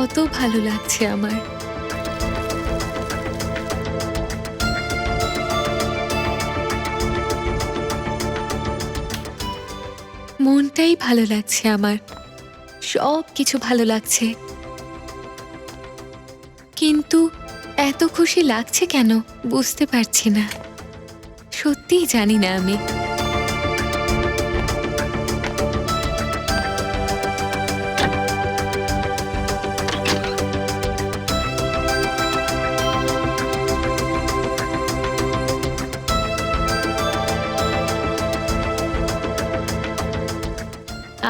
কত ভালো লাগছে আমার। মনটাই ভালো লাগছে আমার, সব কিছু ভালো লাগছে। কিন্তু এত খুশি লাগছে কেন বুঝতে পারছি না, সত্যিই জানি না আমি।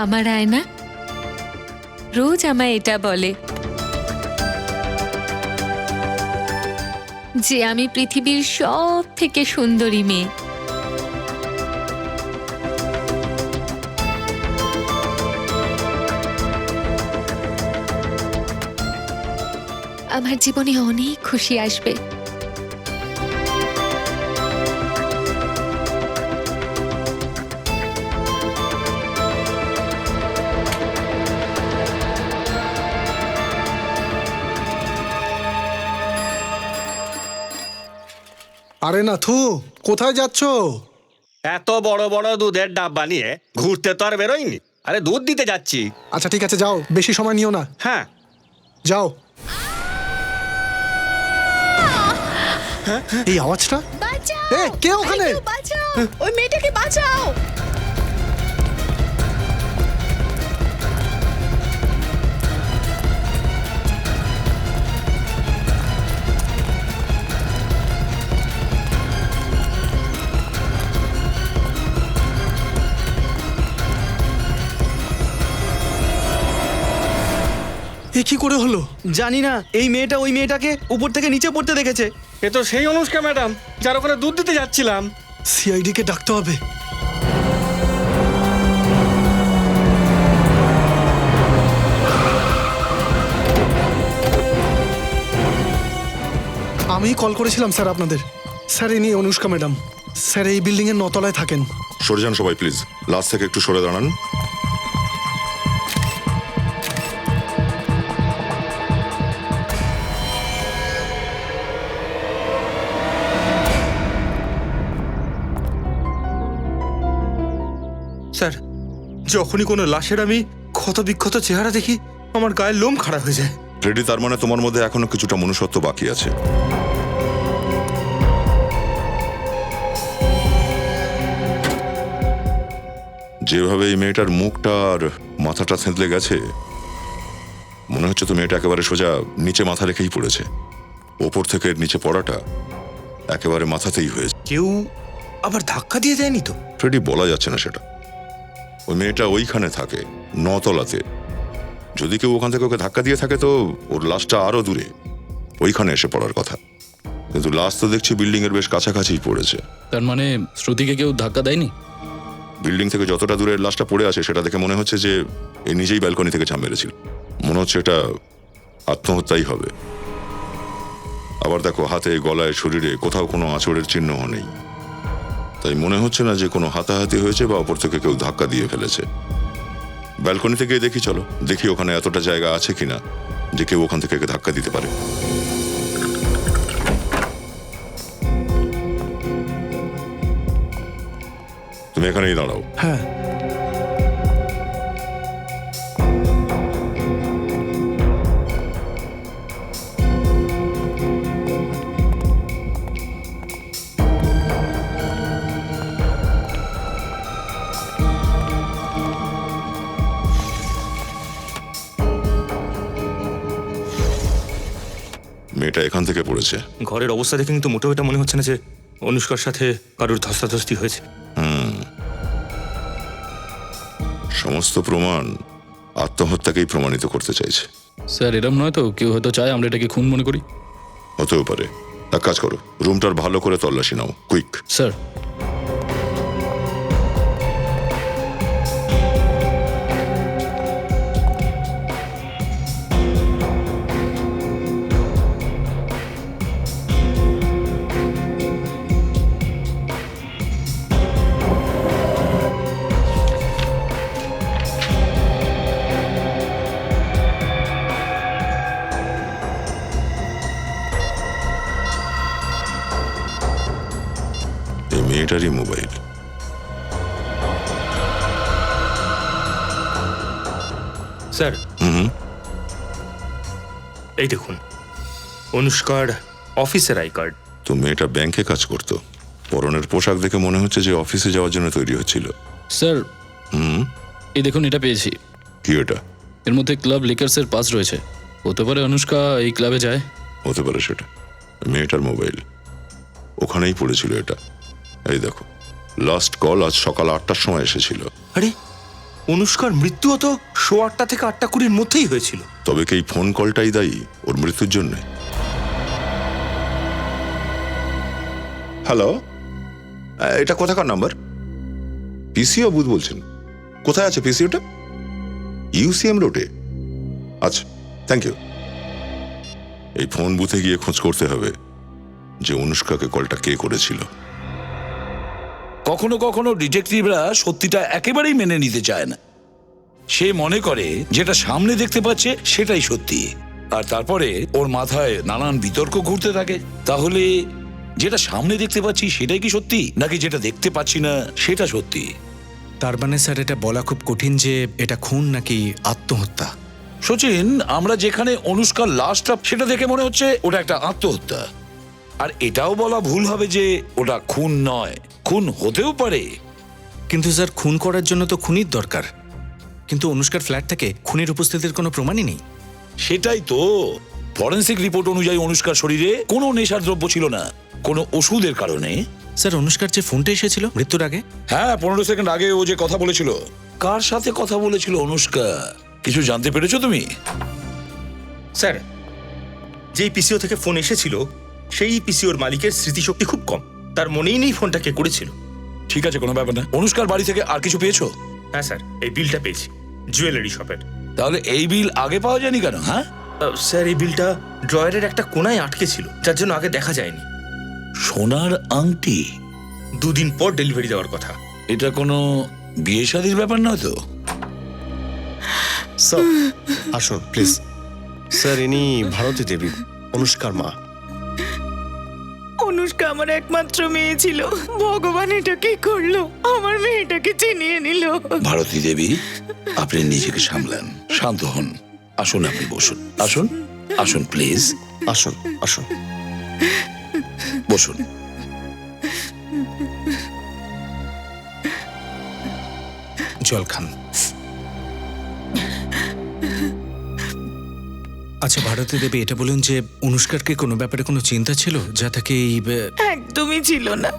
আমার আয়না রোজ আমায় এটা বলে যে আমি পৃথিবীর সব থেকে সুন্দরী মেয়ে। আমার জীবনে অনেক খুশি আসবে। আরে নাথু, কোথায় যাচ্ছ? এত বড় বড় দুধের ডাব্বা নিয়ে ঘুরতে তো আর বেরোয়নি। আরে দুধ দিতে যাচ্ছি। আচ্ছা ঠিক আছে, যাও, বেশি সময় নিও না। হ্যাঁ যাও। এই আওয়াজটা, এ কে ওখানে? ওই মেয়েটাকে বাঁচাও। এ কি করে হলো? জানি না, এই মেয়েটা ওই মেয়েটাকে উপর থেকে নিচে পড়তে দেখেছে। এ তো সেই অনুষ্কা ম্যাডাম যার ওখানে দুধ দিতে যাচ্ছিলাম। সিআইডি কে ডাকতে হবে। আমি কল করেছিলাম স্যার আপনাদের। স্যার ইনি অনুষ্কা ম্যাডাম। স্যার এই বিল্ডিং এর 9 তলায় থাকেন। সরে যান সবাই প্লিজ, লাস্ট থেকে একটু সরে দাঁড়ান। স্যার, যখনই কোনো লাশের আমি ক্ষত বিক্ষত চেহারা দেখি আমার গায়ের লোম খাড়া হয়ে যায়। ফ্রেডি, তার মানে তোমার মধ্যে এখনো কিছুটা মনুষ্যত্ব বাকি আছে। যেভাবে এই মেয়েটার মুখটা আর মাথাটা থেঁতলে গেছে, মনে হচ্ছে তো মেয়েটা একেবারে সোজা নিচে মাথা রেখেই পড়েছে। ওপর থেকে নিচে পড়াটা একেবারে মাথাতেই হয়েছে। কেউ আবার ধাক্কা দিয়ে দেয়নি তো? ফ্রেডি, বলা যাচ্ছে না সেটা। ওই মেয়েটা ওইখানে থাকে 9 তলাতে। যদি কেউ ওখান থেকে ওকে ধাক্কা দিয়ে থাকে তো ওর লাশটা আরো দূরে, ওইখানে এসে পড়ার কথা। কিন্তু লাশ তো দেখছি বিল্ডিং এর বেশ কাছাকাছি পড়েছে। তার মানে শ্রুতিকে কেউ ধাক্কা দেয়নি? বিল্ডিং থেকে যতটা দূরের লাশটা পড়ে আছে সেটা দেখে মনে হচ্ছে যে এ নিজেই ব্যালকনি থেকে ঝাঁপ মেরেছিল। মনে হচ্ছে এটা আত্মহত্যাই হবে। আবার দেখো, হাতে গলায় শরীরে কোথাও কোনো আঁচড়ের চিহ্নও নেই। তাই মনে হচ্ছে না যে কোনো হাতাহাতি হয়েছে বা ওপর থেকে কেউ ধাক্কা দিয়ে ফেলেছে। ব্যালকনি থেকে দেখি, চলো দেখি ওখানে এতটা জায়গা আছে কিনা যে কেউ ওখান থেকে ধাক্কা দিতে পারে। তুমি এখানেই দাঁড়াও। হ্যাঁ। মেয়েটা এখান থেকে পড়েছে। ঘরের অবস্থা দেখে কিন্তু মোটেও এটা মনে হচ্ছে না যে অনুষ্কার সাথে কারোর ধস্তাধস্তি হয়েছে। সমস্ত প্রমাণ আত্মহত্যাকেই প্রমাণিত করতে চাইছে। স্যার, এরম নয় তো? কেউ হয়তো চায় আমরা এটাকে খুন মনে করি। হতেও পারে। এক কাজ করো, রুমটার ভালো করে তল্লাশি নাও, কুইক। স্যার, মেয়েটারই মোবাইল। স্যার হুম, এই দেখুন অনুষ্কার অফিসের আই কার্ড। তো মেয়েটা ব্যাংকে কাজ করতো। পরনের পোশাক দেখে মনে হচ্ছে যে অফিসে যাওয়ার জন্য তৈরি হচ্ছিল। স্যার এই দেখুন, এটা পেয়েছি। কি এটা? এর মধ্যে ক্লাব লিকার্সের পাস রয়েছে। হতে পারে অনুষ্কা এই ক্লাবে যায়। হতে পারে সেটা। মেয়েটার মোবাইল ওখানেই পড়েছিল এটা। এই দেখো, লাস্ট কল আজ সকাল 8টার সময় এসেছিল। আরে অনুষ্কার মৃত্যুও তো 8:15 থেকে 8:20 মধ্যেই হয়েছিল। তবে কি এই ফোন কলটাই দায়ী ওর মৃত্যুর জন্য? হ্যালো, এটা কোথাকার নাম্বার? পিসিও বুথ বলছেন? কোথায় আছে পিসিওটা? ইউসিএম রোডে? আচ্ছা, থ্যাংক ইউ। এই ফোন বুথে গিয়ে খোঁজ করতে হবে যে অনুষ্কাকে কলটা কে করেছিল। কখনো কখনো ডিটেকটিভরা সত্যিটা একেবারেই মেনে নিতে চায় না। সে মনে করে যেটা সামনে দেখতে পাচ্ছে সেটাই সত্যি, আর তারপরে ওর মাথায় নানান বিতর্ক ঘুরতে থাকে। তাহলে যেটা সামনে দেখতে পাচ্ছি সেটাই কি সত্যি, নাকি যেটা দেখতে পাচ্ছি না সেটা সত্যি? তার মানে স্যার এটা বলা খুব কঠিন যে এটা খুন নাকি আত্মহত্যা। সচিন, আমরা যেখানে অনুষ্কার লাশটা সেটা দেখে মনে হচ্ছে ওটা একটা আত্মহত্যা, আর এটাও বলা ভুল হবে যে ওটা খুন নয়। খুন হতেও পারে। কিন্তু স্যার খুন করার জন্য তো খুনির দরকার, কিন্তু অনুষ্কার ফ্ল্যাট থেকে খুনির উপস্থিতির কোনো প্রমাণই নেই। সেটাই তো, ফরেন্সিক রিপোর্ট অনুযায়ী অনুষ্কার শরীরে কোনো নেশার দ্রব্য ছিল না, কোনো ওষুধের কারণে। স্যার অনুষ্কার যে ফোনটা এসেছিল মৃত্যুর আগে, হ্যাঁ, 15 সেকেন্ড আগে ও যে কথা বলেছিল, কার সাথে কথা বলেছিল অনুষ্কা কিছু জানতে পেরেছো তুমি? স্যার, যেই পিসিও থেকে ফোন এসেছিল সেই পিসিওর মালিকের স্মৃতিশক্তি খুব কম। তার মনেই নেই ফোনটা কে করেছিল। ঠিক আছে, কোনো ব্যাপার না। অনুষ্কার বাড়ি থেকে আর কিছু পেয়েছো? হ্যাঁ স্যার, এই বিলটা পেয়েছি জুয়েলারি শপের। তাহলে এই বিল আগে পাওয়া যায়নি কেন? হ্যাঁ স্যার, এই বিলটা ড্রয়ারের একটা কোনায় আটকে ছিল, যার জন্য আগে দেখা যায়নি। সোনার আংটি? 2 দিন পর ডেলিভারি দেওয়ার কথা। এটা কোনো বিয়ে শাদীর ব্যাপার নয় তো? স্যার আসুন প্লিজ। স্যার, ইনি ভারতী দেবী, অনুষ্কার মা। অনুষ্কা আমার একমাত্র মেয়ে ছিল। ভগবান এটা কি করলো? আমার মেয়েটাকে চিনিয়ে নিল। ভারতী দেবী, আপনি নিজেকে সামলান, শান্ত হন। আসুন, আপনি বসুন। আসুন, আসুন প্লিজ। আসুন আসুন। বসুন। জল খান। আচ্ছা ভারতী দেবী, এটা বলুন যে অনুষ্কার কি কোনো ব্যাপারে কোনো চিন্তা ছিল যা তাকে এই একদমই ছিল না।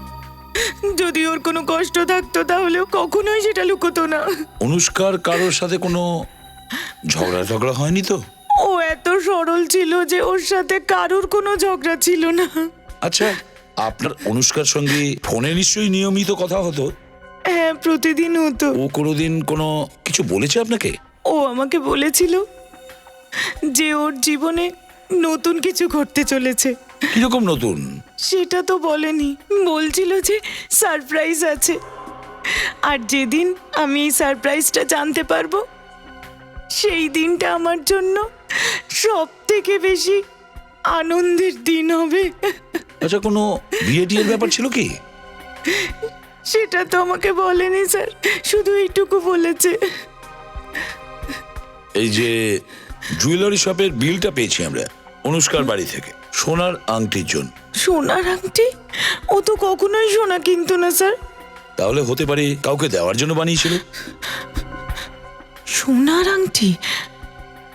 যদি ওর কোনো কষ্ট থাকতো তাহলেও কখনোই সেটা লুকোতো না। অনুষ্কার কারোর সাথে কোনো ঝগড়া হয়নি তো? ও এত সরল ছিল যে ওর সাথে কারোর কোনো ঝগড়া ছিল না। আচ্ছা, আপনার অনুষ্কার সঙ্গে ফোনে নিশ্চয়ই নিয়মিত কথা হতো? হ্যাঁ, প্রতিদিন হতো। ও কোনোদিন কোনো কিছু বলেছে আপনাকে? ও আমাকে বলেছিল যে ওর জীবনে নতুন কিছু ঘটতে চলেছে। কিরকম নতুন? সেটা তো বলেনি, বলছিল যে সারপ্রাইজ আছে। আর যেদিন আমি এই সারপ্রাইজটা জানতে পারবো সেই দিনটা আমার জন্য সব থেকে বেশি আনন্দের দিন হবে। আচ্ছা, কোনো বিয়ে টিয়ের ব্যাপার ছিল কি? সেটা তো আমাকে বলেনি স্যার, শুধু এইটুকু বলেছে। এই যে জুয়েলারি শপের বিলটা পেয়েছি আমরা অনুষ্কার বাড়ি থেকে, সোনার আংটির জন্য। সোনার আংটি? ও তো কখনোই সোনা কিনতো না স্যার। তাহলে হতে পারে কাউকে দেওয়ার জন্য বানিয়েছিল। সোনার আংটি?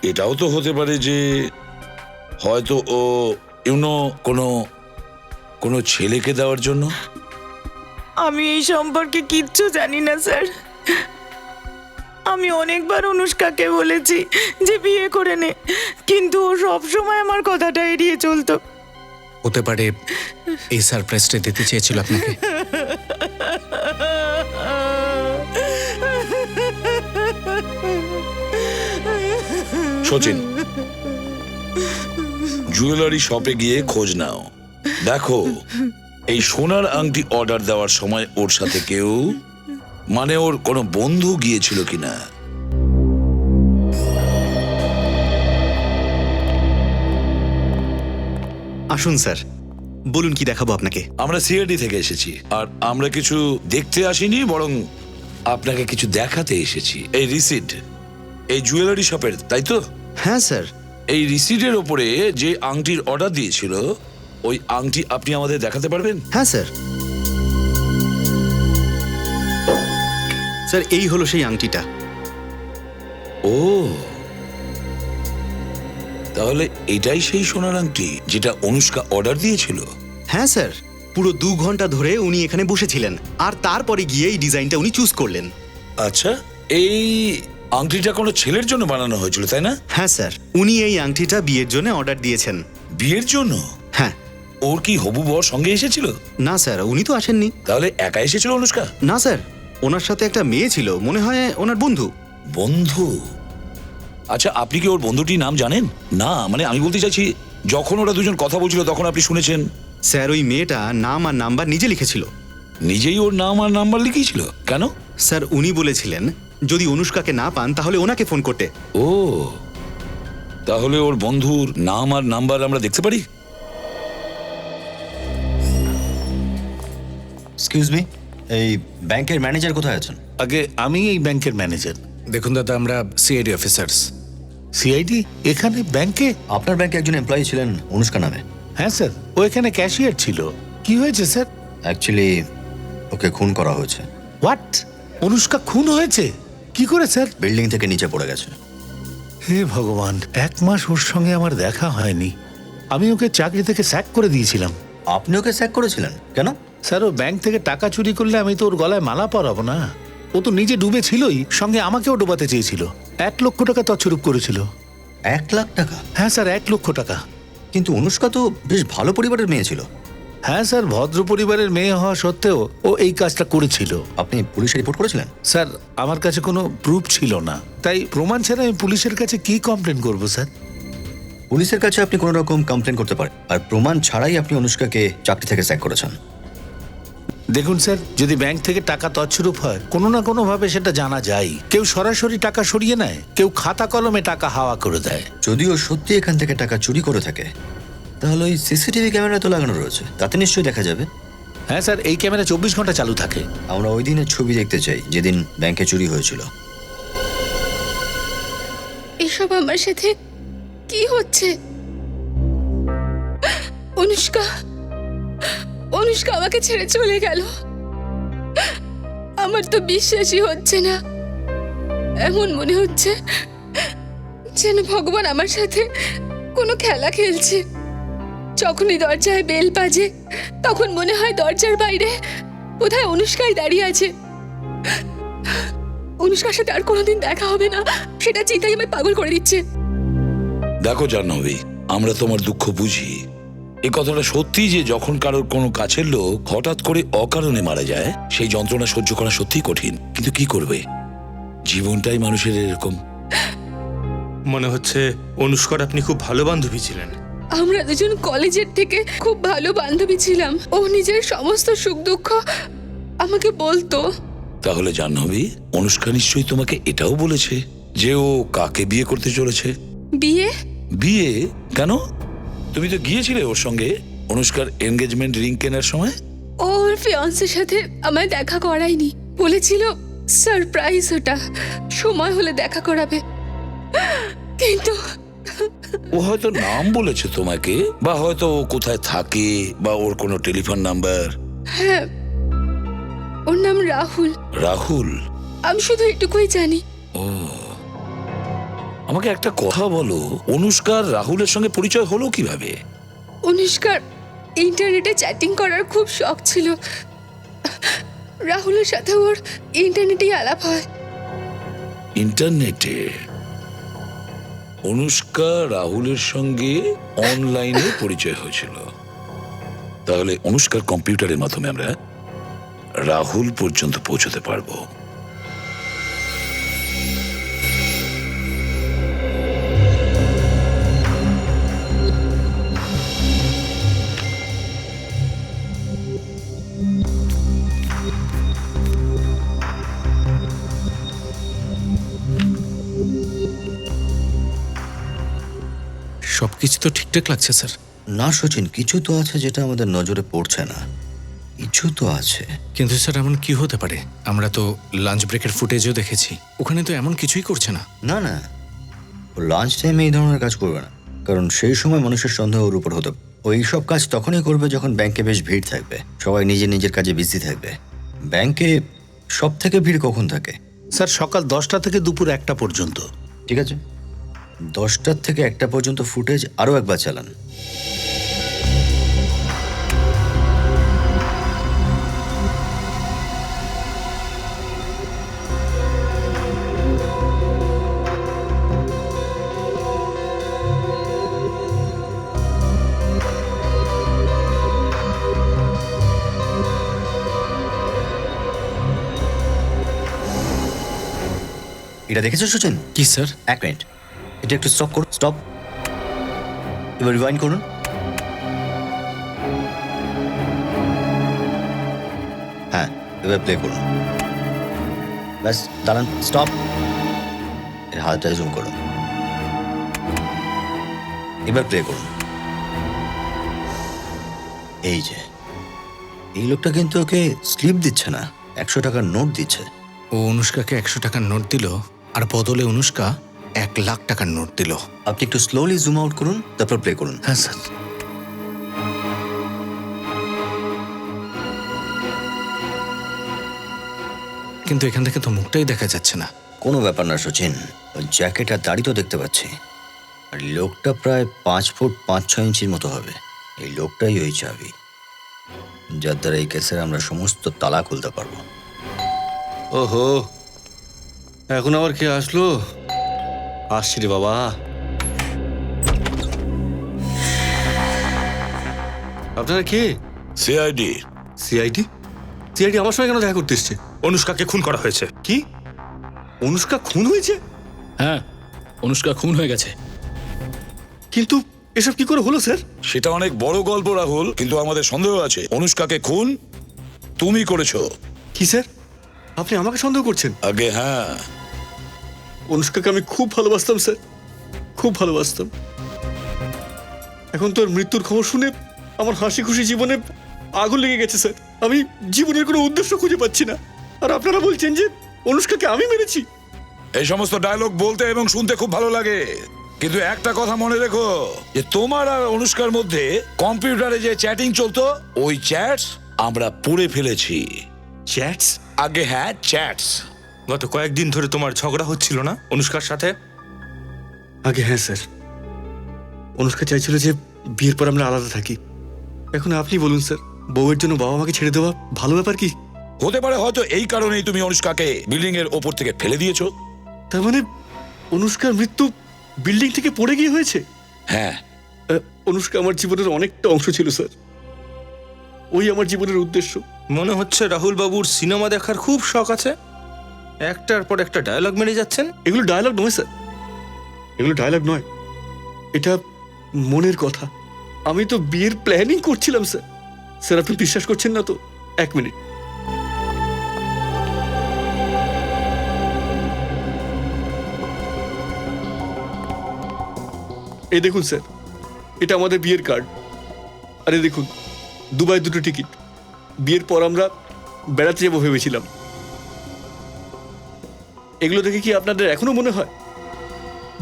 এটাও তো হতে পারে যে হয়তো ও কোনো ছেলেকে দেওয়ার জন্য। আমি এই সম্পর্কে কিচ্ছু জানি না স্যার। আমি অনেকবার অনুষ্কাকে বলেছি যে বিয়ে করে নে, কিন্তু ও সবসময় আমার কথাটা এড়িয়ে চলতো। হতে পারে এই সারপ্রাইজটা দিতে চেয়েছিল আপনাকে। সচিন, জুয়েলারি শপে গিয়ে খোঁজ নাও, দেখো এই সোনার আংটি অর্ডার দেওয়ার সময় ওর সাথে কেউ, মানে ওর কোনো বন্ধু গিয়েছিল কিনা। আসুন স্যার, বলুন কি দেখাবো আপনাকে? আমরা সিআইডি থেকে এসেছি, আর আমরা কিছু দেখতে আসিনি, বরং আপনাকে কিছু দেখাতে এসেছি। এই রিসিট এই জুয়েলারি শপের, তাই তো? হ্যাঁ স্যার। এই রিসিটের ওপরে যে আংটির অর্ডার দিয়েছিল, ওই আংটি আপনি আমাদের দেখাতে পারবেন? হ্যাঁ স্যার। স্যার এই হলো সেই আংটিটা। ও, তাহলে এটাই সেই সোনার আংটি যেটা অনুষ্কা অর্ডার দিয়েছিল? হ্যাঁ স্যার, পুরো 2 ঘন্টা ধরে উনি এখানে বসেছিলেন, আর তারপরে গিয়ে এই ডিজাইনটা উনি চুজ করলেন। আচ্ছা, এই আংটিটা কোনো ছেলের জন্য বানানো হয়েছিল, তাই না? হ্যাঁ স্যার, উনি এই আংটিটা বিয়ের জন্য অর্ডার দিয়েছেন। বিয়ের জন্য? হ্যাঁ। ওর কি হবু বর সঙ্গে এসেছিল? না স্যার, উনি তো আসেননি। তাহলে একা এসেছিল অনুষ্কা? না স্যার, ওনার সাথে একটা মেয়ে ছিল, মনে হয় ওনার বন্ধু। বন্ধু? আচ্ছা, আপনি কি ওর বন্ধুটির নাম জানেন? না, মানে আমি বলতে চাইছি, যখন ওরা দুজন কথা বলছিল তখন আপনি শুনেছেন? স্যার ওই মেয়েটা নাম আর নাম্বার নিজে লিখেছিল। নিজেই ওর নাম আর নাম্বার লিখেছিল? কেন? স্যার উনি বলেছিলেন যদি অনুষ্কাকে না পান তাহলে ওনাকে ফোন করতে। ও, তাহলে ওর বন্ধুর নাম আর নাম্বার আমরা দেখতে পারি? এক্সকিউজ মি, এই ব্যাংকের ম্যানেজার কোথায় আছেন? আগে আমি এই ব্যাংকের ম্যানেজার। দেখুন দাদা, আমরা সিআইডি অফিসার্স। সিআইডি এখানে ব্যাংকে? আপনার ব্যাংকে একজন এমপ্লয়ি ছিলেন অনুষ্কা নামে। হ্যাঁ স্যার, ও এখানে ক্যাশিয়ার ছিল। কি হয়েছে স্যার? অ্যাকচুয়ালি ওকে খুন করা হয়েছে। হোয়াট? অনুষ্কা খুন হয়েছে? কি করে স্যার? বিল্ডিং থেকে নিচে পড়ে গেছে। হে ভগবান, 1 মাস ওর সঙ্গে আমার দেখা হয়নি। আমি ওকে চাকরি থেকে স্যাক করে দিয়েছিলাম। আপনি ওকে স্যাক করেছিলেন? কেন? স্যার ও ব্যাংক থেকে টাকা চুরি করলে আমি তো ওর গলায় মালা পরাবো না। ও তো নিজে ডুবে ছিলই, সঙ্গে আমাকেও ডোবাতে চেয়েছিল। 1 লক্ষ টাকা তছরূপ করেছিল। 1 লাখ টাকা? হ্যাঁ স্যার, 1 লক্ষ টাকা। কিন্তু অনুষ্কা তো বেশ ভালো পরিবারের মেয়ে ছিল। হ্যাঁ স্যার, ভদ্র পরিবারের মেয়ে হওয়া সত্ত্বেও ও এই কাজটা করেছিল। আপনি পুলিশে রিপোর্ট করেছিলেন? স্যার আমার কাছে কোনো প্রুফ ছিল না, তাই প্রমাণ ছাড়া আমি পুলিশের কাছে কি কমপ্লেন করব স্যার? পুলিশের কাছে আপনি কোনো রকম কমপ্লেন করতে পারেন, আর প্রমাণ ছাড়াই আপনি অনুষ্কাকে চাকরি থেকে স্যাক করেছেন। দেখুন স্যার, যদি ব্যাংক থেকে টাকা তছরূপ হয় কোনো না কোনো ভাবে সেটা জানা যায়। কেউ সরাসরি টাকা সরিয়ে নেয়, কেউ খাতা কলমে টাকা হাওয়া করে দেয়। যদিও সত্যি এখান থেকে টাকা চুরি করে থাকে, তাহলে ওই সিসিটিভি ক্যামেরা তো লাগানো রয়েছে, তাতে নিশ্চয়ই দেখা যাবে। হ্যাঁ স্যার, এই ক্যামেরা 24 ঘন্টা চালু থাকে। আমরা ওই দিনের ছবি দেখতে চাই যেদিন ব্যাংকে চুরি হয়েছিল। এসব আমার সাথে কি হচ্ছে? অনুষ্কা অনুষ্কা আমাকে ছেড়ে চলে গেল। আমার তো বিশ্বাসই হচ্ছে না। এমন মনে হচ্ছে যেন ভগবান আমার সাথে কোনো খেলা খেলছে। যখনই দরজায় বেল বাজে তখন মনে হয় দরজার বাইরে বোধহয় অনুষ্কাই দাঁড়িয়ে আছে। অনুষ্কার সাথে আর কোনোদিন দেখা হবে না, সেটা চিন্তাই আমায় পাগল করে দিচ্ছে। দেখো জাহ্নবী, আমরা তোমার দুঃখ বুঝি। এই কথাটা সত্যি যে যখন কারোর কোনো কাছের লোক হঠাৎ করে অকারণে মারা যায়, সেই যন্ত্রণা সহ্য করা সত্যিই কঠিন। কিন্তু কি করবে, জীবনটাই মানুষের এরকম। মনে হচ্ছে অনুষ্কার আপনি খুব ভালো বান্ধবী ছিলেন। আমরা দুজন কলেজের থেকে খুব ভালো বান্ধবী ছিলাম। ও নিজের সমস্ত সুখ দুঃখ আমাকে বলতো। তাহলে জাহ্নবী, অনুষ্কা নিশ্চয়ই তোমাকে এটাও বলেছে যে ও কাকে বিয়ে করতে চলেছে? বিয়ে? বিয়ে কেন? তুমি তো গিয়েছিলে ওর সঙ্গে অনুষ্কার এনগেজমেন্ট রিং কেনার সময়। ওর ফিয়ান্সের সাথে আমায় দেখা করায়নি, বলেছিল সারপ্রাইজ, ওটা সময় হলে দেখা করাবে। কিন্তু ও হয়তো নাম বলেছে তোমাকে, বা হয়তো ও কোথায় থাকে, বা ওর কোনো টেলিফোন নাম্বার। হ্যাঁ, ওর নাম রাহুল। রাহুল? আমি শুধু এটুকুই জানি। ও, আমাকে একটা কথা বলো, অনুষ্কার রাহুলের সঙ্গে পরিচয় হলো কিভাবে? অনুষ্কার ইন্টারনেটে চ্যাটিং করার খুব শখ ছিল। রাহুলের সাথে ওর ইন্টারনেটেই আলাপ হয়। ইন্টারনেটে? অনুষ্কা রাহুলের সঙ্গে অনলাইনে পরিচয় হয়েছিল। তাহলে অনুষ্কার কম্পিউটারের মাধ্যমে আমরা রাহুল পর্যন্ত পৌঁছতে পারবো। সবকিছু তো ঠিকঠাক লাগছে স্যার। না সচিন, কিছু তো আছে যেটা আমাদের নজরে পড়ছে না। কিছু তো আছে। কিন্তু স্যার এমন কি হতে পারে? আমরা তো লাঞ্চ ব্রেকের ফুটেজও দেখেছি, ওখানে তো এমন কিছুই করছে না। না না, লাঞ্চ টাইমে এই ধরনের কাজ করবে না, কারণ সেই সময় মানুষের সন্দেহ ওর উপর হতে পারে। ওই সব কাজ তখনই করবে যখন ব্যাংকে বেশ ভিড় থাকবে, সবাই নিজের নিজের কাজে বিজি থাকবে। ব্যাংকে সব থেকে ভিড় কখন থাকে? স্যার সকাল 10টা থেকে দুপুর 1টা পর্যন্ত। ঠিক আছে, 10টা থেকে 1টা পর্যন্ত ফুটেজ আরও একবার চালান। এটা দেখেছো সচিন? কি স্যার? 1 মিনিট, এটা একটু স্টপ করুন। স্টপ। এবার রিওয়াইন্ড করুন। হ্যাঁ, এবার প্লে করুন। ব্যাস, দাঁড়ান। স্টপ। এর হাতটা জুম করুন। এবার প্লে করুন। এই যে, এই লোকটা কিন্তু ওকে স্লিপ দিচ্ছে না, 100 টাকার নোট দিচ্ছে। ও অনুষ্কাকে 100 টাকার নোট দিল, আর বদলে অনুষ্কা 1 লাখ টাকার নোট দিল। আপনি একটু স্লোলি জুম আউট করুন, তারপর প্লে করুন। হ্যাঁ স্যার। কিন্তু এখান থেকে তো মুখটাই দেখা যাচ্ছে না। কোনো ব্যাপার না সচিন, ওর জ্যাকেট আর দাড়ি তো দেখতে পাচ্ছি। আর লোকটা প্রায় 5 ফুট 5-6 ইঞ্চির মতো হবে। এই লোকটাই ওই চাবি, যার দ্বারা এই কেসের আমরা সমস্ত তালা খুলতে পারবো। ওহো, এখন আবার কে আসলো? আসছি রে বাবা। আপনারা কে? সিআইডি। সিআইডি? সিআইডি আমার সঙ্গে কেন দেখা করতে এসছে? অনুষ্কাকে খুন করা হয়েছে। কি? অনুষ্কা খুন হয়েছে? হ্যাঁ, অনুষ্কা খুন হয়ে গেছে। কিন্তু এসব কি করে হলো স্যার? সেটা অনেক বড় গল্প রাহুল, কিন্তু আমাদের সন্দেহ আছে অনুষ্কাকে খুন তুমি করেছো। কি স্যার, আপনি আমাকে সন্দেহ করছেন? আগে হ্যাঁ, অনুষ্কাকে আমি খুব ভালোবাসতাম স্যার, খুব ভালোবাসতাম। এখন তোর মৃত্যুর খবর শুনে আমার হাসি খুশি জীবনে আগুন লেগে গেছে স্যার। আমি জীবনের কোনো উদ্দেশ্য খুঁজে পাচ্ছি না, আর আপনারা বলছেন যে অনুষ্কাকে আমি মেরেছি। এই সমস্ত ডায়লগ বলতে এবং শুনতে খুব ভালো লাগে, কিন্তু একটা কথা মনে রেখো যে তোমার আর অনুষ্কার মধ্যে কম্পিউটারে যে চ্যাটিং চলতো, ওই চ্যাটস আমরা পড়ে ফেলেছি। চ্যাটস? আগে হ্যাঁ, চ্যাটস। গত কয়েকদিন ধরে তোমার ঝগড়া হচ্ছিল না অনুষ্কার সাথে? আগে হ্যাঁ স্যার, অনুষ্কা চাইছিল যে বিয়ের পর আমরা আলাদা থাকি। এখন আপনি বলুন স্যার, বউয়ের জন্য বাবা মাকে ছেড়ে দেওয়া ভালো ব্যাপার কি? হতে পারে হয়তো এই কারণেই তুমি অনুষ্কাকে বিল্ডিং এর ওপর থেকে ফেলে দিয়েছো। তার মানে অনুষ্কার মৃত্যু বিল্ডিং থেকে পড়ে গিয়ে হয়েছে? হ্যাঁ। অনুষ্কা আমার জীবনের অনেকটা অংশ ছিল স্যার, ওই আমার জীবনের উদ্দেশ্য। মনে হচ্ছে রাহুল বাবুর সিনেমা দেখার খুব শখ আছে, একটার পর একটা ডায়লগ মেরে যাচ্ছেন। এগুলো ডায়লগ নয় স্যার, এগুলো ডায়লগ নয়, এটা মনের কথা। আমি তো বিয়ের প্ল্যানিং করছিলাম স্যার। স্যার আপনি বিশ্বাস করছেন না তো? 1 মিনিট। এই দেখুন স্যার, এটা আমাদের বিয়ের কার্ড। আরে দেখুন, দুবাই 2টো টিকিট। বিয়ের পর আমরা বেড়াতে যাবো ভেবেছিলাম। এগুলো দেখে কি আপনাদের এখনো মনে হয়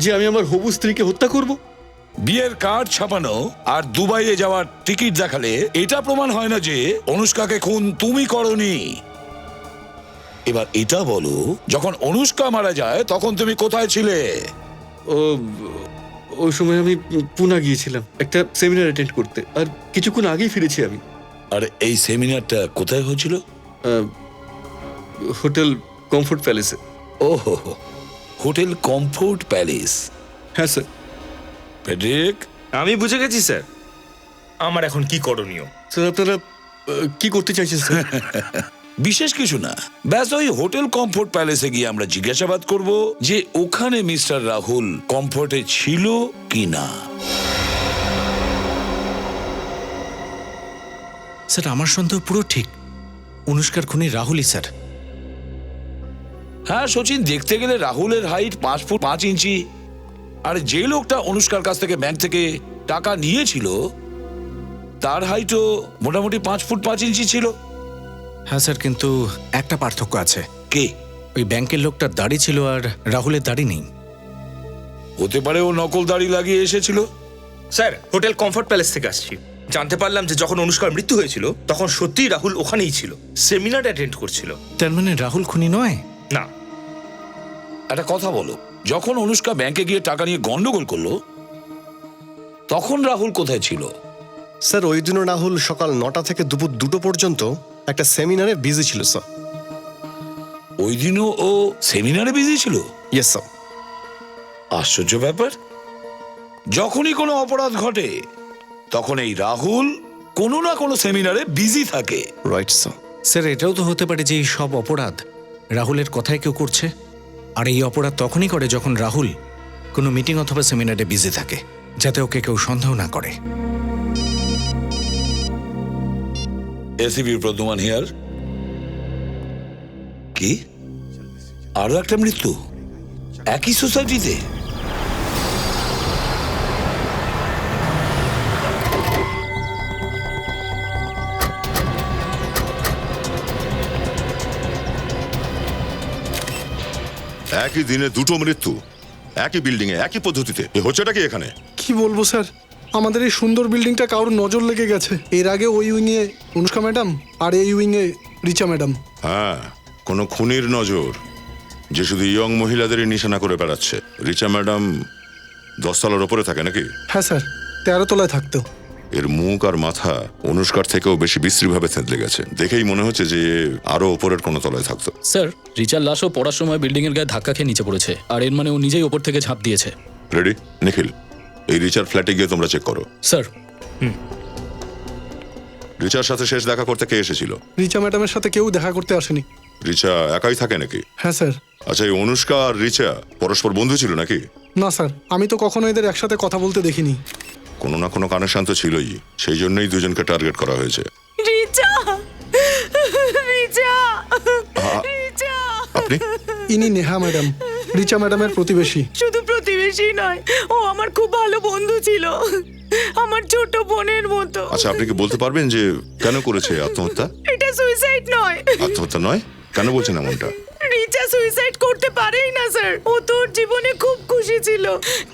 যে আমি আমার হবু স্ত্রীকে হত্যা করব? বিয়ের কার্ড ছাপানো আর দুবাইয়ে যাওয়ার টিকিট দেখালে এটা প্রমাণ হয় না যে অনুষ্কাকে খুন তুমি করনি। এবার এটা বলো, যখন অনুষ্কা মারা যায় তখন তুমি কোথায় ছিলে? ওই সময় আমি পুনা গিয়েছিলাম একটা সেমিনার অ্যাটেন্ড করতে, আর কিছুক্ষণ আগেই ফিরেছি আমি। আর এই সেমিনারটা কোথায় হয়েছিল? হোটেল কমফোর্ট প্যালেসে। ওহো, হোটেল কমফোর্ট প্যালেস। হ্যাঁ স্যার। ফেডরিক, আমি বুঝে গেছি স্যার, আমার এখন কি করণীয়। স্যার আপনারা কি করতে চাইছেন স্যার? বিশেষ কিছু না, ব্যাস ওই হোটেল কমফোর্ট প্যালেসে গিয়ে আমরা জিজ্ঞাসাবাদ করব যে ওখানে মিস্টার রাহুল কমফোর্টে ছিল কি না। স্যার আমার সন্দেহ পুরো ঠিক, অনুষ্কার খুনি রাহুলই স্যার। হ্যাঁ সচিন, দেখতে গেলে রাহুলের হাইট 5 ফুট 5 ইঞ্চি, আর যে লোকটা অনুষ্কার কাছ থেকে ব্যাংক থেকে টাকা নিয়েছিল তার হাইটও মোটামুটি 5 ফুট 5 ইঞ্চি ছিল। হ্যাঁ স্যার, কিন্তু একটা পার্থক্য আছে। কে? ওই ব্যাংকের লোকটার দাড়ি ছিল আর রাহুলের দাড়ি নেই। হতে পারে ও নকল দাড়ি লাগিয়ে এসেছিল। স্যার, হোটেল কমফর্ট প্যালেস থেকে আসছি। জানতে পারলাম যে যখন অনুষ্কার মৃত্যু হয়েছিল তখন সত্যিই রাহুল ওখানেই ছিল, সেমিনার অ্যাটেন্ড করছিল। তার মানে রাহুল খুনি নয়? না। একটা কথা বলো, যখন অনুষ্কা ব্যাংকে গিয়ে টাকা নিয়ে গন্ডগোল করলো তখন রাহুল কোথায় ছিল? স্যার, ওই দিনও রাহুল সকাল 9টা থেকে দুপুর 2টো পর্যন্ত একটা সেমিনারে বিজি ছিল স্যার। ওই দিনও ও সেমিনারে বিজি ছিল? Yes sir. আশ্চর্য ব্যাপার, যখনই কোনো অপরাধ ঘটে তখন এই রাহুল কোনো না কোনো সেমিনারে বিজি থাকে। Right sir. স্যার, এটাও তো হতে পারে যে এই সব অপরাধ রাহুলের কথায় কেউ করছে, আর এই অপরাধ তখনই করে যখন রাহুল কোনো মিটিং অথবা সেমিনারে বিজি থাকে, যাতে ওকে কেউ সন্দেহ না করে। ACB Pradyuman here. কি আরো একটা মৃত্যু একই সোসাইটিতে? একই দিনে দুটো মৃত্যু, একই বিল্ডিং এ, একই পদ্ধতিতে। এ হচ্ছেটা কি এখানে? কি বলবো স্যার, আমাদের এই সুন্দর বিল্ডিংটা কারোর নজর লেগে গেছে। এর আগে ওই উইংয়ে অনুষ্কা ম্যাডাম আর এই উইংয়ে রিচা ম্যাডাম। হ্যাঁ, কোনো খুনির নজর যে শুধু ইয়ং মহিলাদেরই নিশানা করে বেড়াচ্ছে। রিচা ম্যাডাম 10 তলার ওপরে থাকে নাকি? হ্যাঁ স্যার, 13 তলায় থাকতো। এর মুখ আর মাথা অনুষ্কার থেকেও বেশি বিশ্রীভাবে থেঁতলে গেছে। দেখেই মনে হচ্ছে যে আরো ওপরের কোনো তলায় থাকতো। স্যার, রিচার লাশও পড়ার সময় বিল্ডিং এর গায়ে ধাক্কা খেয়ে নিচে পড়েছে, আর এর মানে ও নিজেই ওপর থেকে ঝাঁপ দিয়েছে। রেডি? নিখিল, এই রিচার ফ্ল্যাটে গিয়ে তোমরা চেক করো। স্যার। রিচার সাথে শেষ দেখা করতে কে এসেছিল? রিচা ম্যাডামের সাথে কেউ দেখা করতে আসেনি। রিচা একাই থাকে নাকি? হ্যাঁ স্যার। আচ্ছা, এই অনুষ্কা আর রিচা পরস্পর বন্ধু ছিল নাকি? না স্যার, আমি তো কখনো এদের একসাথে কথা বলতে দেখিনি। কোনো না কোনো কানেকশন তো ছিলই, সেই জন্যই দুজনকে টার্গেট করা হয়েছে। রিচা, রিচা, রিচা। আপনি? ইনি নেহা ম্যাডাম, রিচা ম্যাডামের প্রতিবেশী। শুধু প্রতিবেশী নয়, ও আমার খুব ভালো বন্ধু ছিল, আমার ছোট বোনের মতো। আচ্ছা, আপনি কি বলতে পারবেন যে কেন করেছে আত্মহত্যা? এটা সুইসাইড নয়। আত্মহত্যা নয়? কেন বলছেন এমনটা? রিচা সুইসাইড করতে পারেই না স্যার। ও তোর জীবনে খুব খুশি ছিল।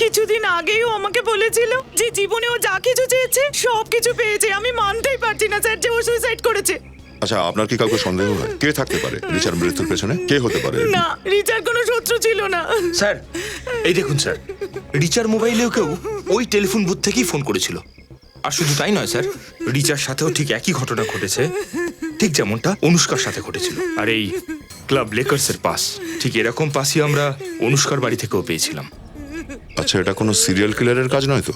কিছুদিন আগেই ও আমাকে বলেছিল যে জীবনে ও যা কিছু চেয়েছে সব কিছু পেয়েছে। আমি মানতেই পারছি না স্যার যে ও সুইসাইড করেছে। আচ্ছা, আপনার কি কাউকে সন্দেহ হয়? কে থাকতে পারে রিচার মৃত্যুর পেছনে? কে হতে পারে? না, রিচার কোনো শত্রু ছিল না। স্যার, এই দেখুন স্যার, রিচার মোবাইলেও কেউ ওই টেলিফোন বুথ থেকেই ফোন করেছিল। আর শুধু তাই নয় স্যার, রিচার সাথেও ঠিক একই ঘটনা ঘটেছে, ঠিক যেমনটা অনুষ্কার সাথে ঘটেছিল। আর এই ক্লাব লেকার্সের পাস, ঠিক এরকম পাসই আমরা অনুষ্কার বাড়ি থেকেও পেয়েছিলাম। আচ্ছা, এটা কোনো সিরিয়াল কিলারের কাজ নয় তো,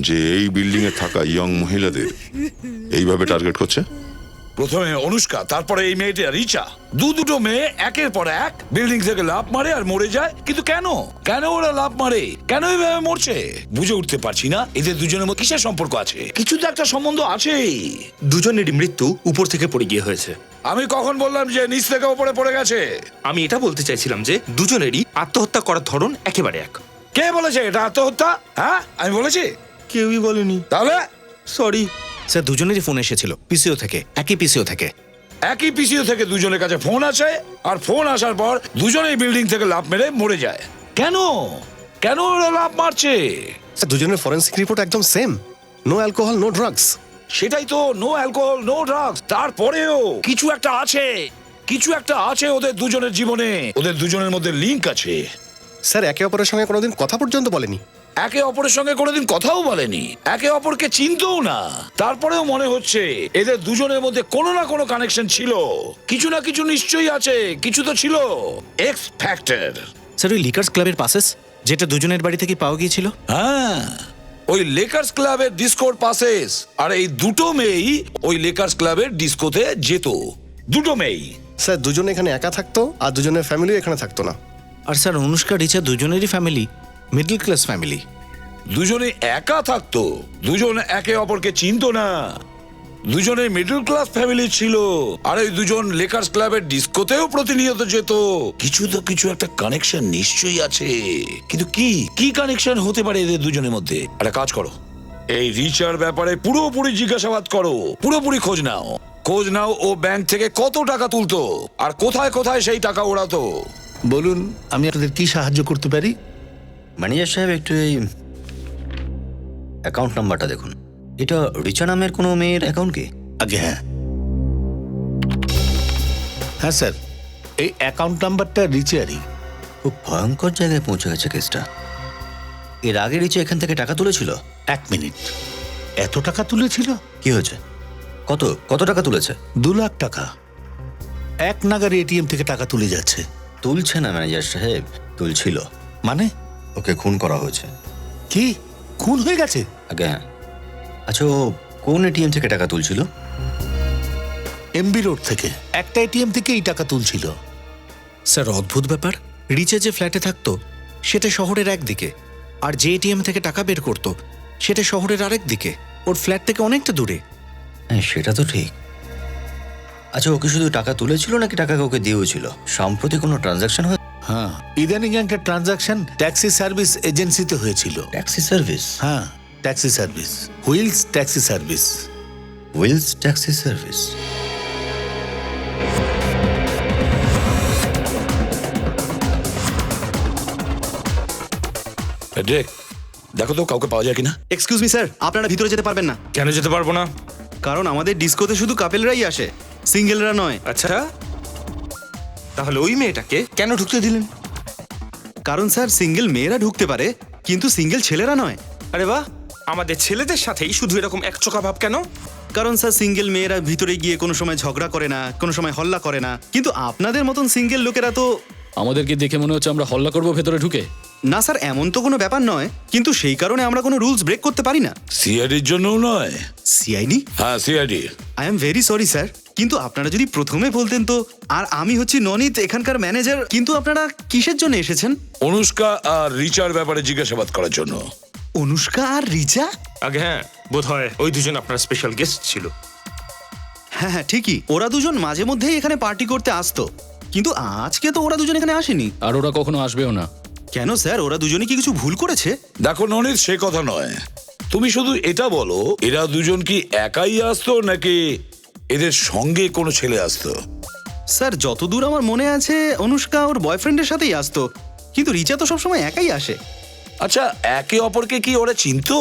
যে এই বিল্ডিং এ থাকা ইয়ং মহিলাদের এইভাবে টার্গেট করছে? প্রথমে অনুষ্কা, তারপরে এই মেয়েটা রিচা, দুটো মেয়ে একের পর এক বিল্ডিং থেকে লাফ মারে আর মরে যায়। কিন্তু কেন কেন ওরা লাফ মারে, কেন এইভাবে মরছে বুঝে উঠতে পারছি না। এদের দুজনের মধ্যে কিসের সম্পর্ক আছে? কিছু তো একটা সম্বন্ধ আছেই। দুজনেরই মৃত্যু উপর থেকে পড়ে গিয়ে হয়েছে। আমি কখন বললাম যে নিচ থেকে উপরে পড়ে গেছে? আমি এটা বলতে চাইছিলাম যে দুজনেরই আত্মহত্যা করার ধরন একেবারে এক। কে বলেছে এটা আত্মহত্যা? হ্যাঁ, আমি বলেছি? কেউই বলেনি। তাহলে সরি স্যার, দুজনেরই ফোন এসেছিল পিসিও থেকে, একই পিসিও থেকে। একই পিসিও থেকে দুজনের কাছে ফোন আছে, আর ফোন আসার পর দুজনেই বিল্ডিং থেকে লাফ মেরে মরে যায়। কেন কেন ওরা লাফ মারছে? স্যার, দুজনের ফরেনসিক রিপোর্ট একদম same. No alcohol, no drugs. সেটাই তো, নো অ্যালকোহল, নো ড্রাগস। তারপরেও কিছু একটা আছে, কিছু একটা আছে ওদের দুজনের জীবনে। ওদের দুজনের মধ্যে লিংক আছে। স্যার, একে অপরের সঙ্গে কোনোদিন কথা পর্যন্ত বলেনি। একে অপরের সঙ্গে কোনোদিন কথাও বলেনি, একে অপরকে চিনতেও না। তারপরেও মনে হচ্ছে এদের দুজনের মধ্যে কোনো না কোনো কানেকশন ছিল। কিছু না কিছু নিশ্চয়ই আছে, কিছু তো ছিল। X factor. স্যার, ওই লিকার্স ক্লাবের পাসেস যেটা দুজনের বাড়ি থেকে পাওয়া গিয়েছিল? হ্যাঁ, ওই লেকার্স ক্লাবের ডিস্কোর পাসেস। আর এই দুটো মেয়েই ওই লেকার্স ক্লাবের ডিস্কোতে যেত। দুটো মেয়েই। স্যার, দুজনে এখানে একা থাকতো, আর দুজনের ফ্যামিলি এখানে থাকতো না। আর স্যার, অনুষ্কা রিচা দুজনেরই ফ্যামিলি মিডল ক্লাস ফ্যামিলি। দুজনে একা থাকতো, দুজন একে অপরকে চিনতো না, দুজনে মিডল ক্লাস ফ্যামিলি ছিল। আর এই দুজন লেকার্স ক্লাবের ডিস্কোতেও প্রতিনিয়ত যেত। কিছু তো কিছু একটা কানেকশন নিশ্চয়ই আছে, কিন্তু কি কানেকশন হতে পারে এদের দুজনের মধ্যে? একটা কাজ করো, এই রিচার ব্যাপারে পুরোপুরি জিজ্ঞাসাবাদ করো, পুরোপুরি খোঁজ নাও ও ব্যাংক থেকে কত টাকা তুলতো আর কোথায় কোথায় সেই টাকা ওড়াতো। বলুন আমি আপনাদের কি সাহায্য করতে পারি? ম্যানেজার সাহেব একটু এই অ্যাকাউন্ট নাম্বারটা দেখুন। এটা রিচা নামের কোনো মেয়ের অ্যাকাউন্ট কি? আগে হ্যাঁ হ্যাঁ স্যার, এই অ্যাকাউন্ট নাম্বারটা রিচারই। খুব ভয়ঙ্কর জায়গায় পৌঁছে গেছে কেসটা। এর আগে রিচা এখান থেকে টাকা তুলেছিল? 1 মিনিট, এত টাকা তুলেছিল? কি হয়েছে? কত কত টাকা তুলেছে? 2 লাখ টাকা এক নাগারে এটিএম থেকে টাকা তুলে যাচ্ছে। তুলছে না ম্যানেজার সাহেব, তুলছিল। মানে? ওকে খুন করা হয়েছে। কি খুন হয়ে গেছে? আগে হ্যাঁ। আচ্ছা, ও কোন এটিএম থেকে টাকা তুলছিল? এমবি রোড থেকে একটা এটিএম থেকে এই টাকা তুলছিল। স্যার অদ্ভুত ব্যাপার, রিচা যে ফ্ল্যাটে থাকতো সেটা শহরের একদিকে, আর যে এটিএম থেকে টাকা বের করতো সেটা শহরের আরেক দিকে, ওর ফ্ল্যাট থেকে অনেকটা দূরে। হ্যাঁ সেটা তো ঠিক। আচ্ছা, ওকে শুধু টাকা তুলেছিল নাকি টাকা কাউকে দিয়েছিল? সম্প্রতি কোনো ট্রানজাকশন হয়? হ্যাঁ, ইদানিং একটা ট্রানজাকশন ট্যাক্সি সার্ভিস এজেন্সিতে হয়েছিল। Taxi service? হ্যাঁ, taxi service, wheels taxi service. Wheels taxi service? দেখো তো কাউকে পাওয়া যায় কিনা। এক্সকিউজ মি স্যার, আপনারা ভিতরে যেতে পারবেন না। কেন যেতে পারবো না? কারণ আমাদের ডিস্কোতে শুধু কাপেলরাই আসে, সিঙ্গেলরা নয়। আচ্ছা, তাহলে ওই মেয়েটাকে কেন ঢুকতে দিলেন? কারণ স্যার সিঙ্গেল মেয়েরা ঢুকতে পারে, কিন্তু সিঙ্গেল ছেলেরা নয়। আরে বাহ, আমাদের ছেলেদের সাথেই শুধু এরকম একচোখা ভাব কেন? কারণ স্যার সিঙ্গেল মেয়েরা ভিতরে গিয়ে কোনো সময় ঝগড়া করে না, কোনো সময় হল্লা করে না, কিন্তু আপনাদের মতন সিঙ্গেল লোকেরা তো। আমাদেরকে দেখে মনে হচ্ছে আমরা হল্লা করবো ভেতরে ঢুকে। না স্যার, এমন তো কোনো ব্যাপার নয়, কিন্তু সেই কারণে আমরা কোনো রুলস ব্রেক করতে পারি না। সিআইডির জন্যও নয়। সিআইডি? হ্যাঁ CID. I am very sorry sir, কিন্তু আপনারা যদি প্রথমে বলতেন তো। আর আমি হচ্ছি ননীত, এখানকার ম্যানেজার। কিন্তু আপনারা কিসের জন্য এসেছেন? অনুষ্কা আর রিচার ব্যাপারে জিজ্ঞাসাবাদ করার জন্য। অনুষ্কা আর রিচা? আগে হ্যাঁ, বোধহয় ওই দুজন আপনার স্পেশাল গেস্ট ছিল। হ্যাঁ হ্যাঁ ঠিকই, ওরা দুজন মাঝে মধ্যেই এখানে পার্টি করতে আসতো, কিন্তু আজকে তো ওরা দুজন এখানে আসেনি। আর ওরা কখনো আসবেও না। কেন স্যার, ওরা দুজনে কি কিছু ভুল করেছে? দেখো ননীত, সে কথা নয়, তুমি শুধু এটা বলো এরা দুজন কি একাই আসতো নাকি এদের সঙ্গে কোনো ছেলে আসতো? স্যার যতদূর আমার মনে আছে অনুষ্কা ওর বয়ফ্রেন্ডের সাথেই আসতো, কিন্তু রিচা তো সবসময় একাই আসে। আচ্ছা, একে অপরকে কি ওরা চিনতো?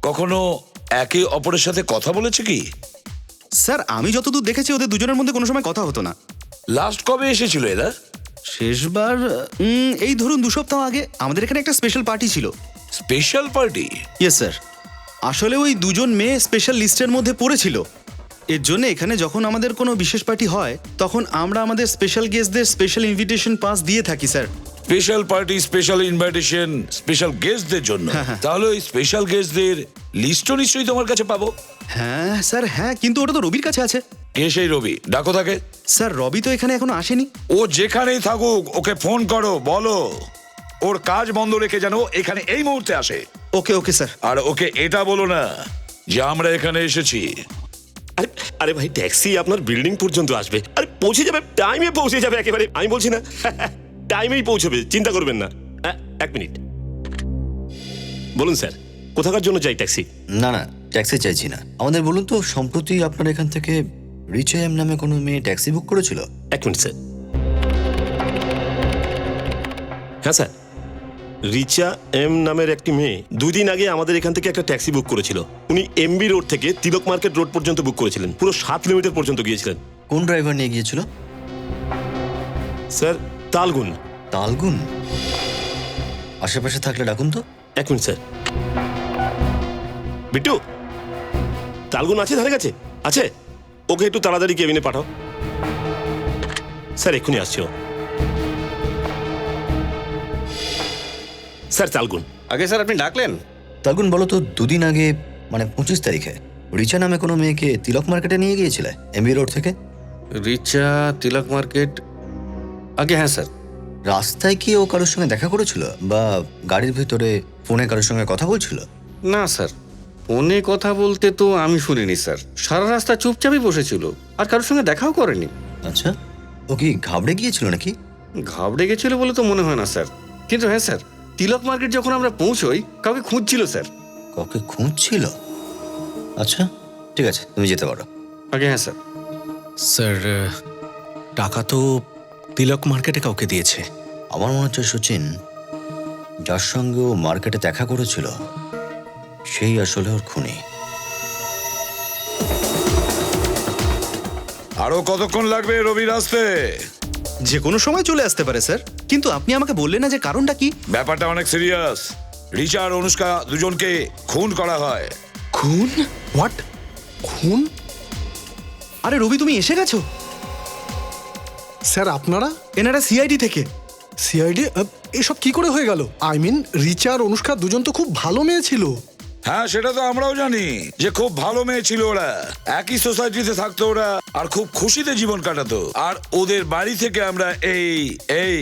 কখনো একে অপরের সাথে কথা বলেছে কি? স্যার আমি যতদূর দেখেছি ওদের দুজনের মধ্যে কোনো সময় কথা হতো না। লাস্ট কবে এসেছিল এরা? শেষবার এই ধরুন 2 সপ্তাহ আগে আমাদের এখানে একটা স্পেশাল পার্টি ছিল। Special party? ইয়েস স্যার, আসলে ওই দুজন মেয়ে স্পেশাল লিস্টের মধ্যে পড়েছিল। এর জন্য এখানে যখন আমাদের কোনো বিশেষ পার্টি হয় তখন আমরা আমাদের স্পেশাল গেস্টদের স্পেশাল ইনভিটেশন পাস দিয়ে থাকি sir. Special party, special invitation special গেস্টদের জন্য? তাহলে ওই স্পেশাল গেস্টদের লিস্টও নিশ্চয়ই তোমার কাছে পাবো। হ্যাঁ স্যার হ্যাঁ, কিন্তু ওটা তো রবির কাছে আছে। কে সেই রবি? ডাকো তাকে। স্যার রবি তো এখানে এখনো আসেনি। ও যেখানেই থাকুক ওকে ফোন করো, বলো ওর কাজ বন্ধ রেখে যেন এখানে এই মুহূর্তে আসে। ওকে ওকে স্যার। আর ওকে এটা বলো না যে আমরা এখানে এসেছি। আরে আরে ভাই, ট্যাক্সি আপনার বিল্ডিং পর্যন্ত আসবে, আরে পৌঁছে যাবে, টাইমে পৌঁছে যাবে একেবারে। আমি বলছি না টাইমেই পৌঁছবে, চিন্তা করবেন না। 1 মিনিট, বলুন স্যার কোথাকার জন্য চাই ট্যাক্সি? না না, ট্যাক্সি চাইছি না। আমাদের বলুন তো, সম্প্রতি আপনার এখান থেকে রিচা এম নামে কোনো মেয়ে ট্যাক্সি বুক করেছিল? 1 মিনিট স্যার। হ্যাঁ স্যার, রিচা এম নামের একটি মেয়ে 2 দিন আগে আমাদের এখান থেকে একটা ট্যাক্সি বুক করেছিল। উনি এমবি রোড থেকে তিলক মার্কেট রোড পর্যন্ত বুক করেছিলেন, পুরো 7 কিলোমিটার পর্যন্ত গিয়েছিলেন। কোন ড্রাইভার নিয়ে গিয়েছিল? স্যার তালগুন। তালগুন? আশেপাশে থাকলে ডাকুন তো। 1 মিনিট স্যার। বিট্টু, তালগুন আছে ধারে কাছে? আছে? ওকে একটু তাড়াতাড়ি কেবিনে পাঠাও। স্যার এক্ষুনি আসছে ও। স্যার তালগুন। আগে স্যার আপনি ডাকলেন? তালগুন বলো তো, 2 দিন আগে মানে 25 তারিখে রিচা নামে কোনো মেয়েকে তিলক মার্কেটে নিয়ে গিয়েছিলে এমবি রোড থেকে? রিচা তিলক মার্কেট? আগে হ্যাঁ স্যার। রাস্তায় কি ও কারোর সঙ্গে দেখা করেছিল বা গাড়ির ভিতরে ফোনে কারোর সঙ্গে কথা বলছিল? না স্যার, ফোনে কথা বলতে তো আমি শুনিনি স্যার। সারা রাস্তা চুপচাপই বসেছিল, আর কারোর সঙ্গে দেখাও করেনি। আচ্ছা, ও কি ঘাবড়ে গিয়েছিল নাকি? ঘাবড়ে গেছিল বলে তো মনে হয় না স্যার, কিন্তু হ্যাঁ স্যার, তিলক মার্কেট যখন আমরা পৌঁছই কাউকে খুঁজছিল স্যার। কাউকে খুঁজছিল? আচ্ছা, ঠিক আছে, তুমি যেতে পারো। আগে হ্যাঁ স্যার। স্যার, টাকা তো তিলক মার্কেটে কাউকে দিয়েছে। আমার মনে হচ্ছে সচিন, যার সঙ্গে ও মার্কেটে দেখা করেছিল সেই আসলে ওর খুনি। আরো কতক্ষণ লাগবে রবির আসতে? যে কোনো সময় চলে আসতে পারে স্যার, কিন্তু আপনি আমাকে বললেন না যে কারণটা কি। ব্যাপারটা অনেক সিরিয়াস। রিচা আর অনুষ্কা দুজনকে খুন করা হয়। খুন? হোয়াট? খুন? আরে রবি, তুমি এসে গেছো? স্যার আপনারা? এনারা সিআইডি থেকে। সিআইডি? এসব কি করে হয়ে গেল? আই মিন রিচা আর অনুষ্কা দুজন তো খুব ভালো মেয়ে ছিল। হ্যাঁ, সেটা তো আমরাও জানি যে খুব ভালো মেয়ে ছিল ওরা, একই সোসাইটিতে থাকতো ওরা, আর খুব খুশিতে জীবন কাটাতো। আর ওদের বাড়ি থেকে আমরা এই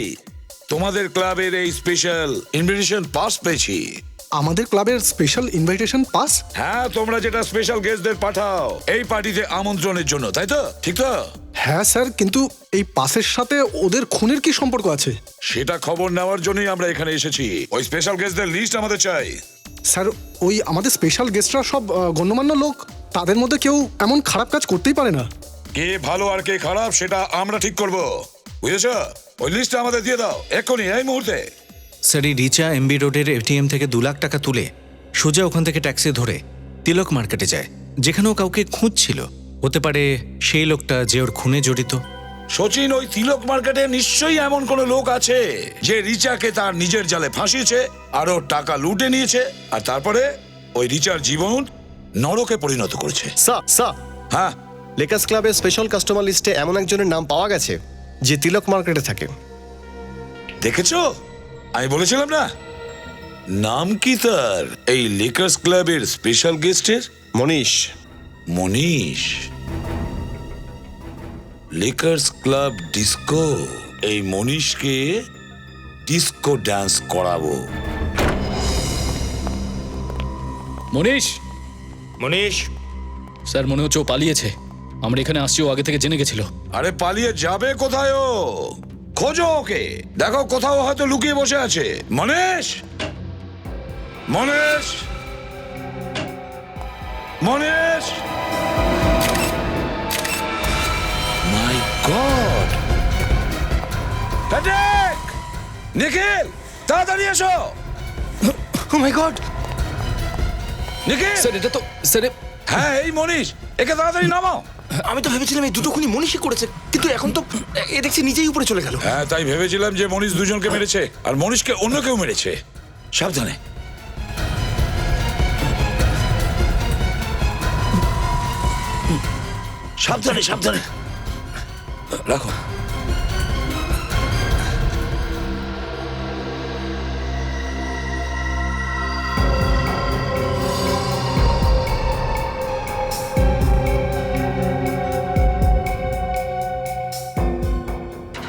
তোমাদের ক্লাবের এই স্পেশাল ইনভিটেশন পাস পেয়েছি। আমাদের ক্লাবের স্পেশাল ইনভাইটেশন পাস? হ্যাঁ, তোমরা যেটা স্পেশাল গেস্টদের পাঠাও এই পার্টিতে আমন্ত্রণের জন্য, তাই তো? ঠিক তো? হ্যাঁ স্যার, কিন্তু এই পাসের সাথে ওদের খুনের কি সম্পর্ক আছে? সেটা খবর নেওয়ার জন্যই আমরা এখানে এসেছি। ওই স্পেশাল গেস্টদের লিস্ট আমাদের চাই। স্যার, ওই আমাদের স্পেশাল গেস্টরা সব গণ্যমান্য লোক, তাদের মধ্যে কেউ এমন খারাপ কাজ করতেই পারে না। কে ভালো আর কে খারাপ সেটা আমরা ঠিক করব, বুঝেছ? ওই লিস্টটা আমাদের দিয়ে দাও এক্ষুনি, এই মুহূর্তে। স্যার, এই রিচা এমবি রোডের এটিএম থেকে 2 লাখ টাকা তুলে সোজা ওখান থেকে ট্যাক্সি ধরে তিলক মার্কেটে যায়, যেখানেও কাউকে খুঁজছিল। হতে পারে সেই লোকটা যে ওর খুনে জড়িত। সচিন, ওই তিলক মার্কেটে নিশ্চয়ই এমন কোন লোক আছে যে রিচাকে তার নিজের জালে ফাঁসিয়েছে আর ওর টাকা লুটে নিয়েছে, আর তারপরে ওই রিচার জীবন নরকে পরিণত করেছে। হ্যাঁ, লেকার্স ক্লাবের স্পেশাল কাস্টমার লিস্টে এমন একজনের নাম পাওয়া গেছে যে তিলক মার্কেটে থাকে। দেখেছো, আমি বলেছিলাম না? নাম কি তার এই লেকার্স ক্লাবের স্পেশাল গেস্টের? Manish. Manish? Lakers club disco. এই মনীষকে ডিস্কো ডান্স করাবো। মনীষ! মনীষ, স্যার, মনে হচ্ছে ও পালিয়েছে। আমরা এখানে আসছি, ও আগে থেকে জেনে গেছিল। আরে পালিয়ে যাবে কোথায় ও? খোঁজো ওকে, দেখো কোথাও হয়তো লুকিয়ে বসে আছে। মনীষ! মনীষ! মনীষ! মাই গড! প্যাট্রিক! নিখিল, তাড়াতাড়ি এসো! ও মাই গড! নিখিল! স্যার, এটা তো স্যার। হ্যাঁ, এই মনীষ, একে তাড়াতাড়ি নামাও। আমি তো ভেবেছিলাম এই দুটো খুনি মনীষই করেছে, কিন্তু এখন তো এ দেখছি নিজেই উপরে চলে গেল। হ্যাঁ, তাই ভেবেছিলাম যে মনীষ দুজনকে মেরেছে আর মনীষকে অন্য কেউ মেরেছে। সাবধানে। সাবধানে সাবধানে রাখো।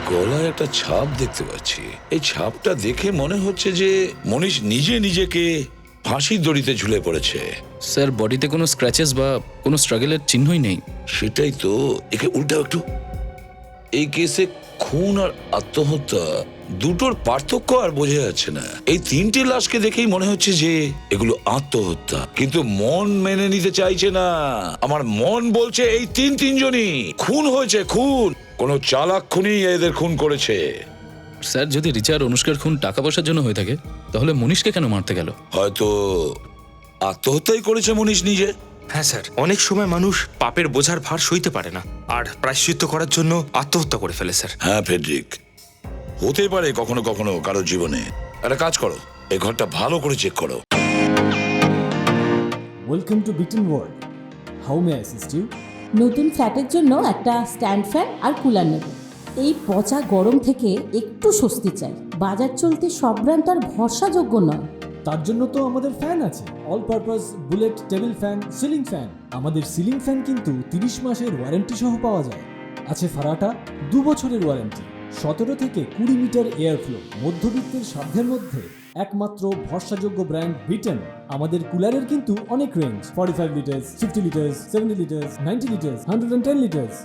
গলায় একটা ছাপ দেখতে পাচ্ছি। এই ছাপটা দেখে মনে হচ্ছে যে মনীষ নিজে নিজেকে ফাঁসির দড়িতে ঝুলে পড়েছে। স্যার, বডিতে কোনো স্ক্র্যাচেস বা কোনো স্ট্রাগলের চিহ্নই নেই। সেটাই তো, একে উল্টাও একটু। এই কেসে খুন আর আত্মহত্যা দুটোর পার্থক্য আর বোঝা যাচ্ছে না। এই 3টে লাশকে দেখেই মনে হচ্ছে যে এগুলো আত্মহত্যা, কিন্তু মন মেনে নিতে চাইছে না। আমার মন বলছে এই তিনজনই খুন হয়েছে, খুন। কোন চালাক খুনি এদের খুন করেছে। স্যার, যদি রিচা আর অনুষ্কার খুন টাকা পয়সার জন্য হয়ে থাকে, তাহলে মনীষকে কেন মারতে গেল? হয়তো আত্মহত্যাই করেছে মনীষ নিজে। হ্যাঁ স্যার, অনেক সময় মানুষ পাপের বোঝার ভার সইতে পারে না আর প্রায়শ্চিত্ত করার জন্য আত্মহত্যা করে ফেলে স্যার। হ্যাঁ ফেডরিক, হতে পারে কখনো কখনো কারো জীবনে। একটা কাজ করো, এই ঘরটা ভালো করে চেক করো। Welcome to Beaton world. How may I assist you? নতুন ফ্ল্যাটের জন্য একটা স্ট্যান্ড ফ্যান আর কুলার নেব। এই পচা গরম থেকে একটু স্বস্তি চাই। বাজার চলতে সব ব্র্যান্ড তো আর ভরসাযোগ্য নয়। তার জন্য তো আমাদের ফ্যান আছে, all purpose bullet table fan, ceiling fan. আমাদের সিলিং ফ্যান কিন্তু 30 মাসের ওয়ারেন্টি সহ পাওয়া যায়। আছে ফারাটা 2 বছরের ওয়ারেন্টি, 17 থেকে 20 মিটার এয়ার ফ্লো, মধ্যবিত্তের সাধ্যের মধ্যে একমাত্র ভরসাযোগ্য ব্র্যান্ড বিটন। আমাদের কুলারের কিন্তু অনেক range, 45 litres, 50 litres, 70 litres, 90 litres, 110 litres.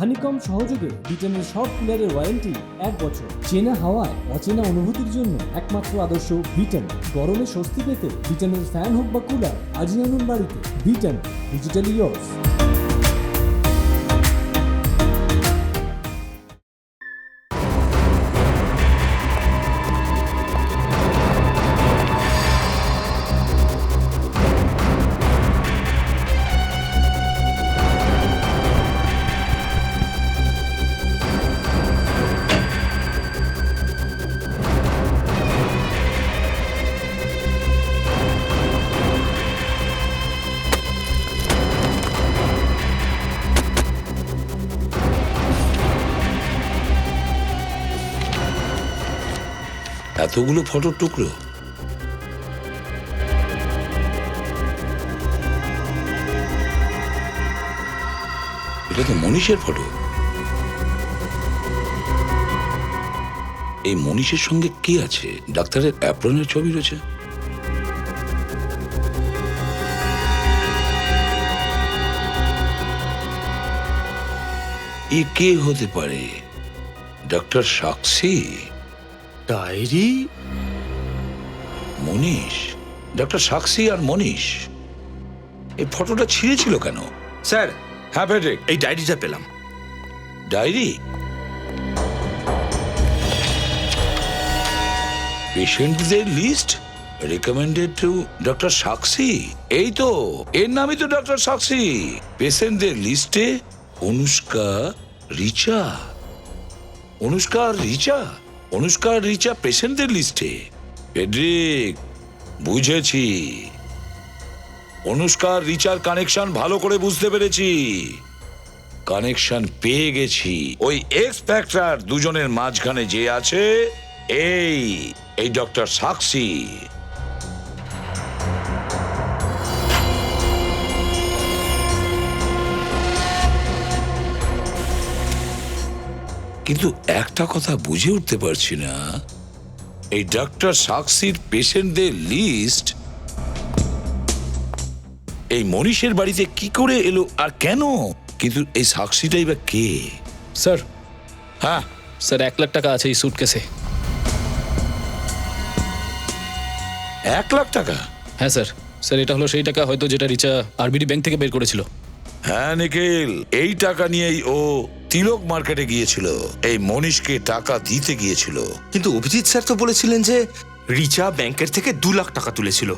Honeycomb সহযোগে ব্রিটেনের সব কুলারের ওয়ারেন্টি 1 বছর। চেনা হাওয়ায় অচেনা অনুভূতির জন্য একমাত্র আদর্শ ব্রিটেন। গরমে স্বস্তি পেতে ব্রিটেনের ফ্যান হোক বা কুলার, আজই আনুন বাড়িতে। Britain, digitally years. এতগুলো ফটোর টুকরো? এটা তো মনীষের ফটো। এই মনীষের সঙ্গে কি আছে? ডাক্তারের অ্যাপ্রনের ছবি রয়েছে। এ কে হতে পারে? ডক্টর সাক্ষী? ডায়েরি? মনীষ, ডক্টর সাক্ষী আর মনীষ। এই ফটোটা ছিঁড়েছিল কেন? স্যার, হ্যাঁ ফেডরিক, এই ডায়েরিটা পেলাম। ডায়েরি? পেশেন্টদের লিস্ট রেকমেন্ডেড টু ডক্টর সাক্ষী। এই তো, এর নামই তো ডক্টর সাক্ষী। পেশেন্টদের লিস্টে অনুষ্কা, রিচা। অনুষ্কা আর রিচা? অনুষ্কা আর রিচা পেশেন্টদের লিস্টে? ফেডরিক, বুঝেছি। অনুষ্কা আর রিচার কানেকশন ভালো করে বুঝতে পেরেছি। কানেকশন পেয়ে গেছি। ওই এক্স ফ্যাক্টর দুজনের মাঝখানে যে আছে, এই ডক্টর সাক্ষী। কিন্তু একটা কথা বুঝে উঠতে পারছি না, এই ডক্টর সাক্ষীর পেশেন্টদের লিস্ট এই মনীষের বাড়িতে কি করে এলো আর কেন? কিন্তু এই সাক্ষীটাই বা কে? স্যার, হ্যাঁ স্যার 1 লাখ টাকা আছে এই সুটকেসে। 1 লাখ টাকা? হ্যাঁ স্যার। স্যার এটা হলো সেই টাকা হয়তো যেটা রিচা আরবিডি ব্যাংক থেকে বের করেছিল। হ্যাঁ নিখিল, এই টাকা নিয়েই ও তিলক মার্কেটে গিয়েছিল, এই মনীষকে টাকা দিতে গিয়েছিল। কিন্তু অভিজিৎ স্যার তো বলেছিলেন যে রিচা ব্যাংকের থেকে 2 লাখ টাকা তুলেছিল।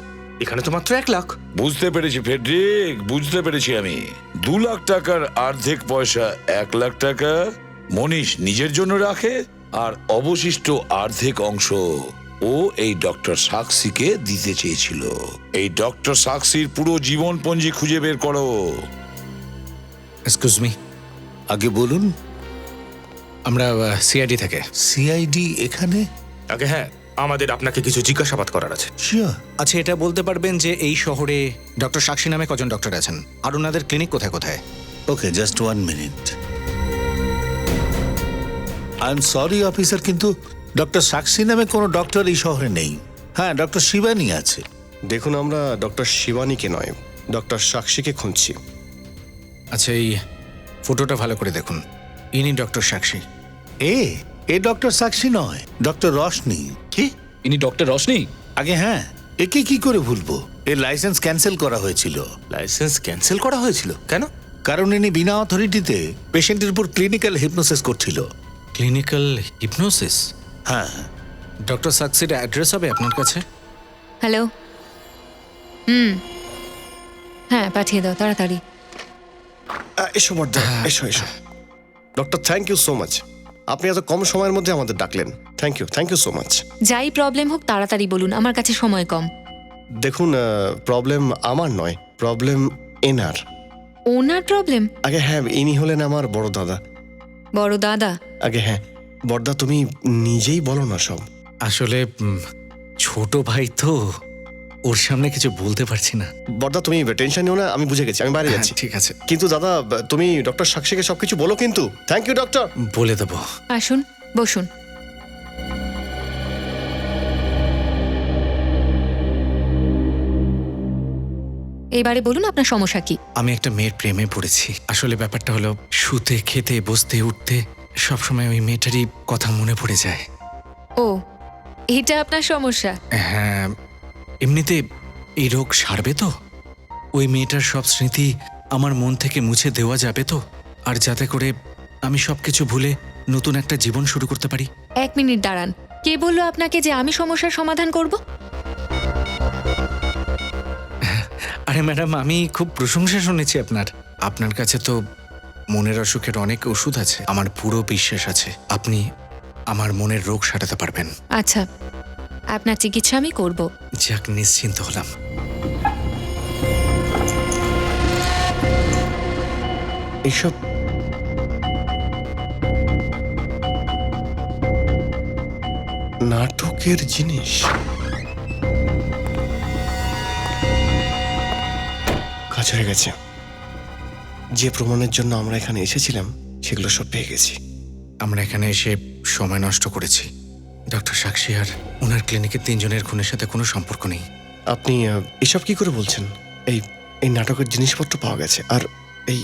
এখানে তো মাত্র 1 লাখ। বুঝতে পেরেছি ফেডরিক, বুঝতে পেরেছি আমি। 2 লাখ টাকার অর্ধেক পয়সা 1 লাখ টাকা মনীষ নিজের জন্য রাখে, আর অবশিষ্ট অর্ধেক অংশ ও এই ডক্টর সাক্ষীকে দিতে চেয়েছিল। এই ডক্টর সাক্ষীর পুরো জীবনপঞ্জি খুঁজে বের করো। এক্সকিউজ মি, আগে বলুন। আমরা সিআইডি থেকে। সিআইডি এখানে? আগে হ্যাঁ, আমাদের আপনাকে কিছু জিজ্ঞাসাবাদ করার আছে। আচ্ছা, এটা বলতে পারবেন যে এই শহরে ডক্টর সাক্ষী নামে কজন ডক্টর আছেন, আর ওনাদের ক্লিনিক কোথায় কোথায়? Okay, just 1 minute. I am sorry officer, কিন্তু ডক্টর সাক্ষী নামে কোনো ডক্টর এই শহরে নেই। হ্যাঁ, ডক্টর শিবানী আছে। দেখুন, আমরা ডক্টর শিবানীকে নয়, ডক্টর সাক্ষীকে খুঁজছি। আচ্ছা, এই ফটোটা ভালো করে দেখুন। ইনি ডক্টর সাক্ষী। এ ডক্টর সাক্ষী নয়, ডক্টর রশনি। কি? ইনি ডক্টর রশনি? আগে হ্যাঁ, একে কি করে ভুলবো? এর লাইসেন্স ক্যান্সেল করা হয়েছিল। লাইসেন্স ক্যান্সেল করা হয়েছিল কেন? কারণ ইনি বিনা অথরিটিতে পেশেন্টের উপর ক্লিনিক্যাল হিপনোসিস করছিল। Clinical hypnosis? হ্যাঁ। ডক্টর সাক্ষীর অ্যাড্রেস হবে আপনার কাছে? হ্যালো। হ্যাঁ, পাঠিয়ে দাও তাড়াতাড়ি। এসো বর্দা, এসো এসো। Doctor, thank you so much. আপনি এত কম সময়ের মধ্যে আমাদের ডাকলেন। Thank you so much. যাই প্রবলেম হোক তাড়াতাড়ি বলুন, আমার কাছে সময় কম। দেখুন, প্রবলেম আমার নয়, প্রবলেম এনার। ওনার প্রবলেম? আগে হ্যাঁ, ইনি হলেন আমার বড় দাদা। বড় দাদা? আগে হ্যাঁ, বড়দা তুমি নিজেই বলো না সব। আসলে ছোট ভাই তো, ওর সামনে কিছু বলতে পারছি না। বড়দা তুমি টেনশন নিও না, আমি বুঝে গেছি, আমি বাইরে যাচ্ছি। ঠিক আছে। কিন্তু দাদা, তুমি ডক্টর সাক্ষীকে সবকিছু বলো কিন্তু। Thank you doctor. বলে দেবো। আসুন, বসুন। এবারে বলুন আপনার সমস্যা কি? আমি একটা মেয়ের প্রেমে পড়েছি। আসলে ব্যাপারটা হলো শুতে খেতে বসতে উঠতে সবসময় ওই মেয়েটারই কথা মনে পড়ে যায়। ও, এটা আপনার সমস্যা? হ্যাঁ, এমনিতে এই রোগ সারবে তো? ওই মেয়েটার সব স্মৃতি আমার মন থেকে মুছে দেওয়া যাবে তো? আর যাতে করে আমি সবকিছু ভুলে নতুন একটা জীবন শুরু করতে পারি। 1 মিনিট দাঁড়ান, কে বললো আপনাকে যে আমি সমস্যার সমাধান করব? আরে ম্যাডাম, আমি খুব প্রশংসা শুনেছি আপনার। আপনার কাছে তো মনের অসুখের অনেক ওষুধ আছে। আমার পুরো বিশ্বাস আছে আপনি আমার মনের রোগ সারাতে পারবেন। আচ্ছা, আপনার চিকিৎসা আমি করব। যাক, নিশ্চিন্ত হলাম। এইসব নাটকের জিনিস কাজ হয়ে গেছে। যে প্রমাণের জন্য আমরা এখানে এসেছিলাম সেগুলো সব পেয়ে গেছি। আমরা এখানে এসে সময় নষ্ট করেছি। ডক্টর সাক্ষী আর ওনার ক্লিনিকের 3 জনের খুনের সাথে কোনো সম্পর্ক নেই। আপনি এসব কি করে বলছেন? এই এই নাটকের জিনিসপত্র পাওয়া গেছে, আর এই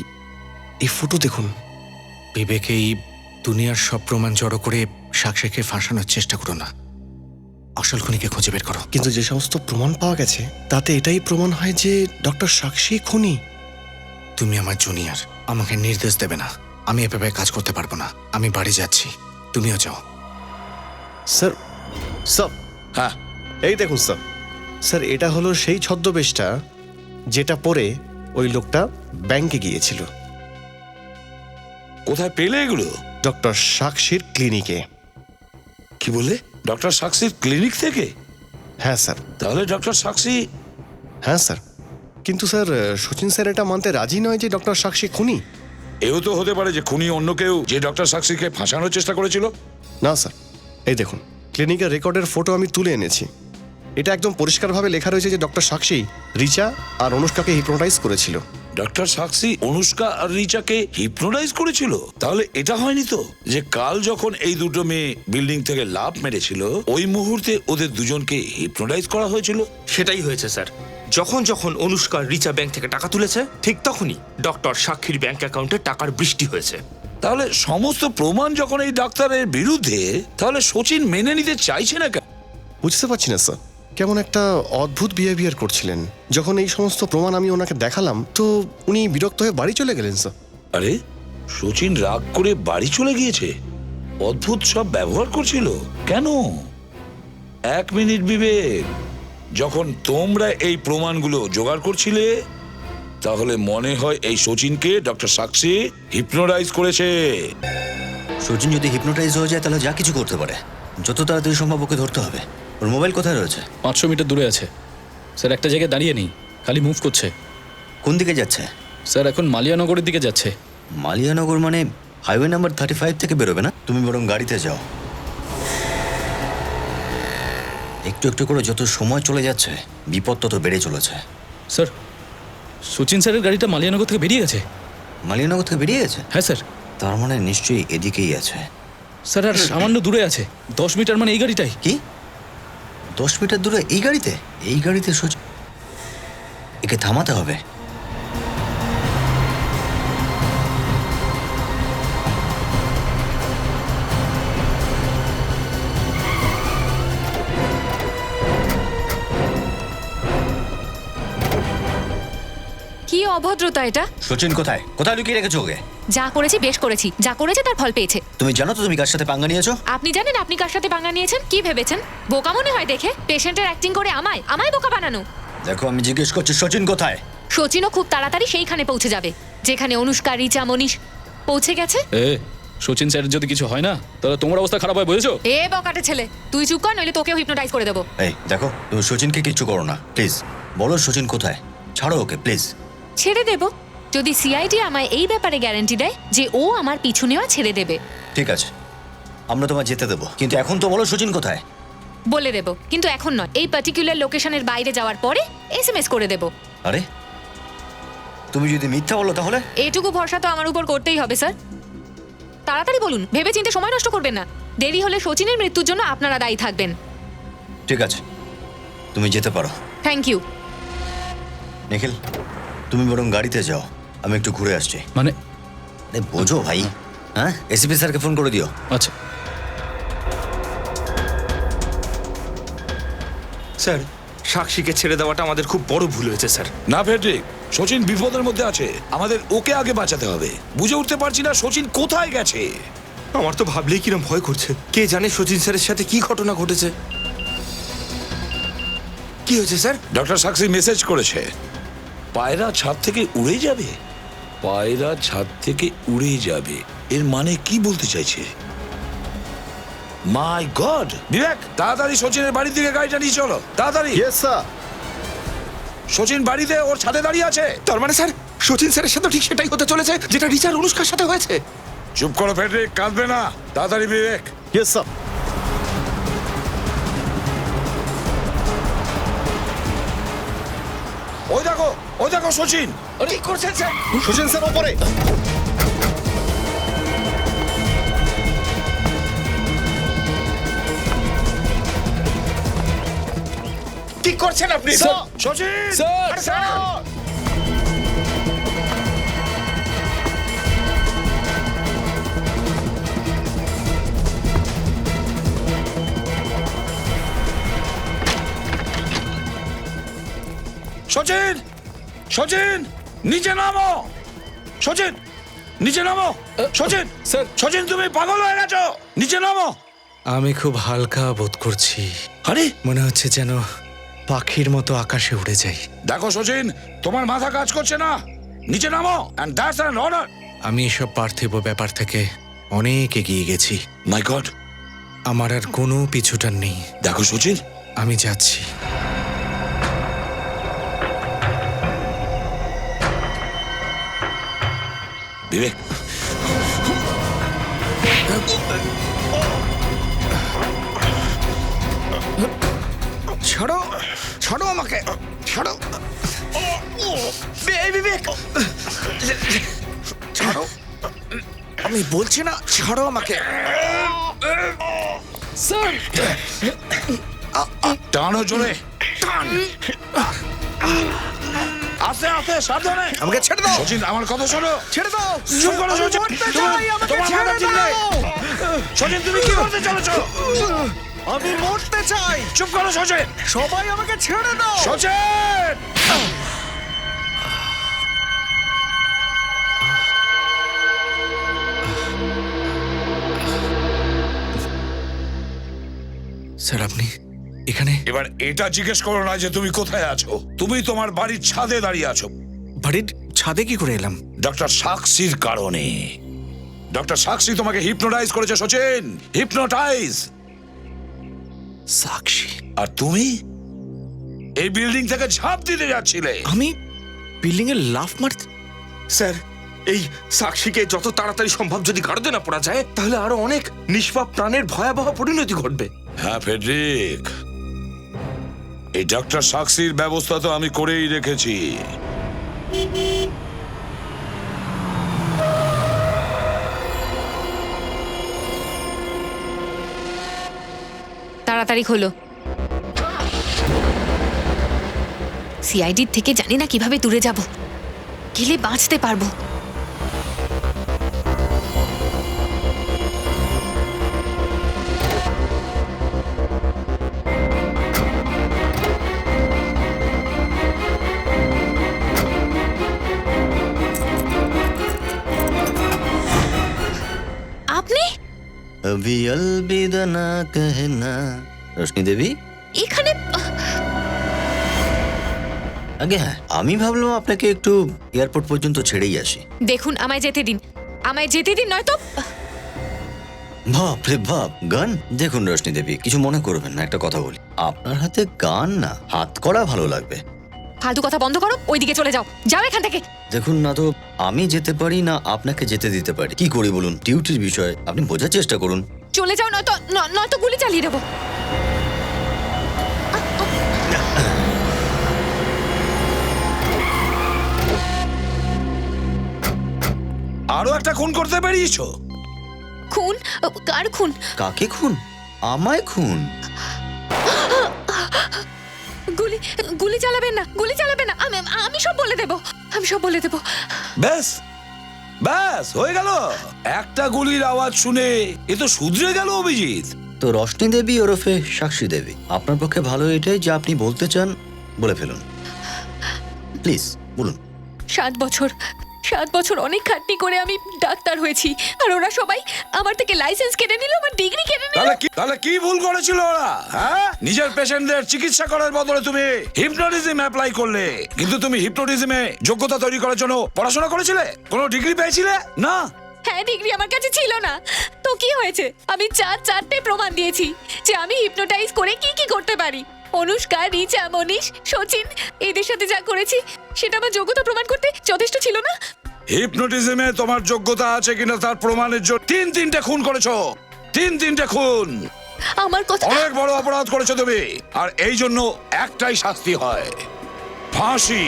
এই ফটো দেখুন। বিবেক, এই দুনিয়ার সব প্রমাণ জড়ো করে সাক্ষীকে ফাঁসানোর চেষ্টা করো না। আসল খুনিকে খুঁজে বের করো। কিন্তু যে সমস্ত প্রমাণ পাওয়া গেছে তাতে এটাই প্রমাণ হয় যে ডক্টর সাক্ষী খুনি। তুমি আমার জুনিয়র, আমাকে নির্দেশ দেবে না। আমি এভাবে কাজ করতে পারবো না। আমি বাড়ি যাচ্ছি, তুমিও যাও। স্যার, স্যার, হ্যাঁ এই দেখুন স্যার। স্যার, এটা হলো সেই ছদ্মবেশটা যেটা পরে ওই লোকটা ব্যাংকে গিয়েছিল। কোথায় পেলে এগুলো? ডক্টর সাক্ষীর ক্লিনিকে। কি বলে? ডক্টর সাক্ষীর ক্লিনিক থেকে? হ্যাঁ স্যার। তাহলে ডক্টর সাক্ষী? হ্যাঁ স্যার, কিন্তু স্যার সচিন স্যার এটা মানতে রাজি নয় যে ডক্টর সাক্ষী খুনি। এও তো হতে পারে যে খুনি অন্য কেউ, যে ডক্টর সাক্ষীকে ফাঁসানোর চেষ্টা করেছিল। না স্যার, এই দেখুন ক্লিনিকের রেকর্ডের ফটো আমি তুলে এনেছি। এটা একদম পরিষ্কারভাবে লেখা রয়েছে যে ডক্টর সাক্ষী রিচা আর অনুষ্কাকে হিপনোটাইজ করেছিল। ডক্টর সাক্ষী অনুষ্কা আর রিচাকে হিপনোটাইজ করেছিল? তাহলে এটা হয়নি তো যে কাল যখন এই দুটো মেয়ে বিল্ডিং থেকে লাফ মেরেছিল ওই মুহূর্তে ওদের দুজনকে হিপনোটাইজ করা হয়েছিল? সেটাই হয়েছে স্যার। যখন যখন অনুষ্কা রিচা ব্যাংক থেকে টাকা তুলেছে ঠিক তখনই ডক্টর সাক্ষীর ব্যাংক অ্যাকাউন্টে টাকার বৃষ্টি হয়েছে। তাহলে সমস্ত প্রমাণ যখন এই ডাক্তারের বিরুদ্ধে, তাহলে সচিন মেনে নিতে চাইছে না কেন? বুঝতে পারছি না স্যার, কেমন একটা অদ্ভুত বিহেভিয়ার করছিলেন। যখন এই সমস্ত প্রমাণ আমি ওনাকে দেখালাম তো উনি বিরক্ত হয়ে বাড়ি চলে গেলেন স্যার। আরে, সচিন রাগ করে বাড়ি চলে গিয়েছে? অদ্ভুত সব ব্যবহার করছিল কেন? 1 মিনিট বিবেক, যখন তোমরা এই প্রমাণগুলো জোগাড় করছিলে তাহলে মনে হয় এই সচিনকে ডক্টর সাক্ষী হিপনোটাইজ করেছে। সচিন যদি হিপনোটাইজ হয়ে যায় তাহলে যা কিছু করতে পারে। যত তাড়াতাড়ি সম্ভব ওকে ধরতে হবে। ওর মোবাইল কোথায় রয়েছে? 500 মিটার দূরে আছে স্যার। একটা জায়গায় দাঁড়িয়ে নেই, খালি মুভ করছে। কোন দিকে যাচ্ছে? স্যার এখন মালিয়ানগরের দিকে যাচ্ছে। মালিয়ানগর মানে হাইওয়ে নাম্বার 35 থেকে বেরোবে না? তুমি বরং গাড়িতে যাও। একটু একটু করে যত সময় চলে যাচ্ছে বিপদ তত বেড়ে চলেছে। স্যার, সচিন স্যারের গাড়িটা মালিয়ানগর থেকে বেরিয়ে গেছে। মালিয়ানগর থেকে বেরিয়ে গেছে? হ্যাঁ স্যার। তার মানে নিশ্চয়ই এদিকেই আছে। স্যার, আর সামান্য দূরে আছে, 10 মিটার মানে এই গাড়িটাই। কি 10 মিটার দূরে এই গাড়িতে? এই গাড়িতে সচিন? একে থামাতে হবে। কি অভদ্রতা এটা! সচিন কোথায়? কোথায় লুকিয়ে রেখেছো ওকে? যা করেছি বেশ করেছি, যা করেছে তার ফল পেয়েছে। তুমি জানো তো তুমি কার সাথে পাঙ্গা নিয়েছো? আপনি জানেন আপনি কার সাথে পাঙ্গা নিয়েছেন? কি ভেবেছেন বোকা মনে হয় দেখে? পেশেন্টের অ্যাক্টিং করে আমায় বোকা বানানো। দেখো, আমি জিজ্ঞেস করছি সচিন কোথায়? সচিনও খুব তাড়াতাড়ি সেইখানে পৌঁছে যাবে যেখানে অনুষ্কা, রিচা, মনীষ পৌঁছে গেছে। সচিন স্যারের যদি কিছু হয় না তাহলে তোমার অবস্থা খারাপ হয়, বুঝেছো? এ বকাটে ছেলে, তুই চুপ কর, নইলে তোকেও হিপনোটাইজ করে দেবো। এই দেখো, তুমি সচিনকে কিচ্ছু করো না প্লিজ। বলো সচিন কোথায়, ছাড়ো ওকে প্লিজ। ছেড়ে দেব যদি সিআইডি আমায় এই ব্যাপারে গ্যারান্টি দেয় যে ও আমার পিছু নেওয়া ছেড়ে দেবে। ঠিক আছে, আমরা তোমায় যেতে দেবো, কিন্তু এখন তো বলো সচিন কোথায়। বলে দেব, কিন্তু এখন নয়। এই পার্টিকুলার লোকেশনের বাইরে যাওয়ার পরে এসএমএস করে দেব। আরে, তুমি যদি মিথ্যা বলো তাহলে? এইটুকু ভরসা তো আমার উপর করতেই হবে স্যার। তাড়াতাড়ি বলুন, ভেবে চিন্তে সময় নষ্ট করবেন না। দেরি হলে সচিনের মৃত্যুর জন্য আপনারা দায়ী থাকবেন। ঠিক আছে, তুমি যেতে পারো। Thank you. নিখিল, তুমি বরং গাড়িতে যাও, আমি একটু ঘুরে আসছি। মানে আরে বোঝো ভাই, হ্যাঁ এসিপি স্যারকে ফোন করে দিও। আচ্ছা স্যার, সাক্ষীকে ছেড়ে দেওয়াটা আমাদের খুব বড় ভুল হয়েছে স্যার। না ফেডরিক, সচিন বিপদের মধ্যে আছে, আমাদের ওকে আগে বাঁচাতে হবে। বুঝে উঠতে পারছি না সচিন কোথায় গেছে। আমার তো ভাবলেই কিরম ভয় করছে। কে জানে সচিন স্যারের সাথে কি ঘটনা ঘটেছে। কি হয়েছে স্যার? ডক্টর সাক্ষী মেসেজ করেছে, পায়রা ছাদ থেকে উড়ে যাবে। পায়রা ছাদ থেকে উড়ে যাবে, এর মানে কি বলতে চাইছে? মাই গড! বিবেক, তাড়াতাড়ি সচিনের বাড়ির দিকে গাড়িটা নিয়ে চলো, তাড়াতাড়ি। Yes sir. সচিন বাড়িতে ওর ছাদে দাঁড়িয়ে আছে। তার মানে স্যার সচিন স্যারের সাথে ঠিক সেটাই হতে চলেছে যেটা রিচার অনুষ্কার সাথে হয়েছে। চুপ করো ফেডরিক, কাঁদবে না, তাড়াতাড়ি বিবেক। Yes sir. ওই দেখো সচিন। কি করছেন স্যার? সুজেন স্যার ওপরে। কি করছেন আপনি? সচিন স্যার! সচিন, সচিন নিচে নামো। সচিন নিচে নামো। সচিন, স্যার। সচিন তুমি পাগল হয়ে গেছো, নিচে নামো। আমি খুব হালকা বোধ করছি। আরে মনে হচ্ছে যেন পাখির মতো আকাশে উড়ে যাই। দেখো সচিন, তোমার মাথা কাজ করছে না, নিচে নামো। And that's an order. আমি এসব পার্থিব ব্যাপার থেকে অনেক এগিয়ে গেছি। মাই গড, আমার আর কোনো পিছুটান নেই। দেখো সচিন, আমি যাচ্ছি। বিবেক, ছাড়ো, ছাড়ো আমাকে, ছাড়ো। বিবেক, ছাড়ো, আমি বলছি না, ছাড়ো আমাকে। স্যার টানো জোরে, টান। আস্তে আস্তে, সাবধানে। আমাকে ছেড়ে দাও। সচিন আমার কথা শোনো। ছেড়ে দাও। চুপ করো সচিন, তোমার মাথা ঠিক নেই। সচিন তুমি কি করতে চলেছো? আমি মরতে চাই। চুপ করো সচিন। সবাই আমাকে ছেড়ে দাও। সচিন! স্যার আপনি এখানে? এবার এটা জিজ্ঞেস করো না যে তুমি কোথায় আছো। তুমি তোমার বাড়ির ছাদে দাঁড়িয়ে আছো। বাড়ির ছাদে কি করে এলাম? ডক্টর সাক্ষীর কারণে। ডক্টর সাক্ষী তোমাকে হিপনোটাইজ করেছে সচিন, হিপনোটাইজ। সাক্ষী? আর তুমি এই বিল্ডিং থেকে ঝাঁপ দিতে যাচ্ছিলে। আমি বিল্ডিং এ লাফ মারতে? স্যার, এই সাক্ষীকে যত তাড়াতাড়ি সম্ভব যদি গাড়দে না পড়া যায় তাহলে আরো অনেক নিষ্পাপ প্রাণের ভয়াবহ পরিণতি ঘটবে। হ্যাঁ ফেডরিক, এই ডক্টর সাক্ষীর ব্যবস্থা তো আমি করেই রেখেছি। তাড়াতাড়ি খোলো। সিআইডির থেকে জানি না কিভাবে দূরে যাব, গেলে বাঁচতে পারবো। আপনি अभी अलविदा ना कहना। রোশনি দেবী এখানে? আগে হ্যাঁ, আমি ভাবলাম আপনাকে একটু এয়ারপোর্ট পর্যন্ত ছেড়েই আসি। দেখুন, আমায় যেতে দিন, আমায় যেতে দিন, নয়তো। বাপ রে বাপ, গান! দেখুন রোশনি দেবী, কিছু মনে করবেন না, একটা কথা বলি। আপনার হাতে গান না, হাত করা ভালো লাগবে। ফালতু কথা বন্ধ করো, ওইদিকে চলে যাও, যাও এখান থেকে। দেখুন না তো, আমি যেতে পারি না আপনাকে যেতে দিতে পারি। কি করি বলুন, ডিউটির বিষয়, আপনি বোঝার চেষ্টা করুন। চলে যাও, নয়তো নয়তো গুলি চালিয়ে দেবো। আরো একটা খুন করতে বেরিয়েছো? খুন? কার খুন? কাকে খুন? আমায় খুন? গুলি গুলি চালাবেন না, গুলি চালাবেন না, আমি সব বলে দেব, আমি সব বলে দেব। ব্যাস ব্যাস হয়ে গেল। একটা গুলির আওয়াজ শুনে এ তো শুধরে গেল অভিজিৎ। তো রশ্মি দেবী ওরফে সাক্ষী দেবী, আপনার পক্ষে ভালো এটাই যে আপনি বলতে চান বলে ফেলুন, প্লিজ বলুন। 7 বছর অনেক খাটনি করে আমি ডাক্তার হয়েছি, আর ওরা সবাই আমার থেকে লাইসেন্স কেটে নিল, আমার ডিগ্রি কেটে নিল। তাহলে কি ভুল করেছিল ওরা? হ্যাঁ, নিজের পেশেন্টদের চিকিৎসা করার বদলে তুমি হিপনোটিজম অ্যাপ্লাই করলে। কিন্তু তুমি হিপনোটিজমে যোগ্যতা তৈরি করার জন্য পড়াশোনা করেছিলে? কোনো ডিগ্রি পেয়েছিলে? না। হ্যাঁ, ডিগ্রি আমার কাছে ছিল না, তো কি হয়েছে? আমি 4 প্রমাণ দিয়েছি যে আমি হিপনোটাইজ করে কি কি করতে পারি। অনুষ্কা, রিচা, মনীষ, সচিন এদের সাথে যা করেছি সেটা আমার যোগ্যতা প্রমাণ করতে যথেষ্ট ছিল না। হিপনোটিজমে তোমার যোগ্যতা আছে কিনা তার প্রমাণের জন্য 3-3টে খুন করেছো। 3-3টে খুন, আমার কথা, অনেক বড় অপরাধ করেছো তুমি। আর এই জন্য একটাই শাস্তি হয়, ফাঁসি।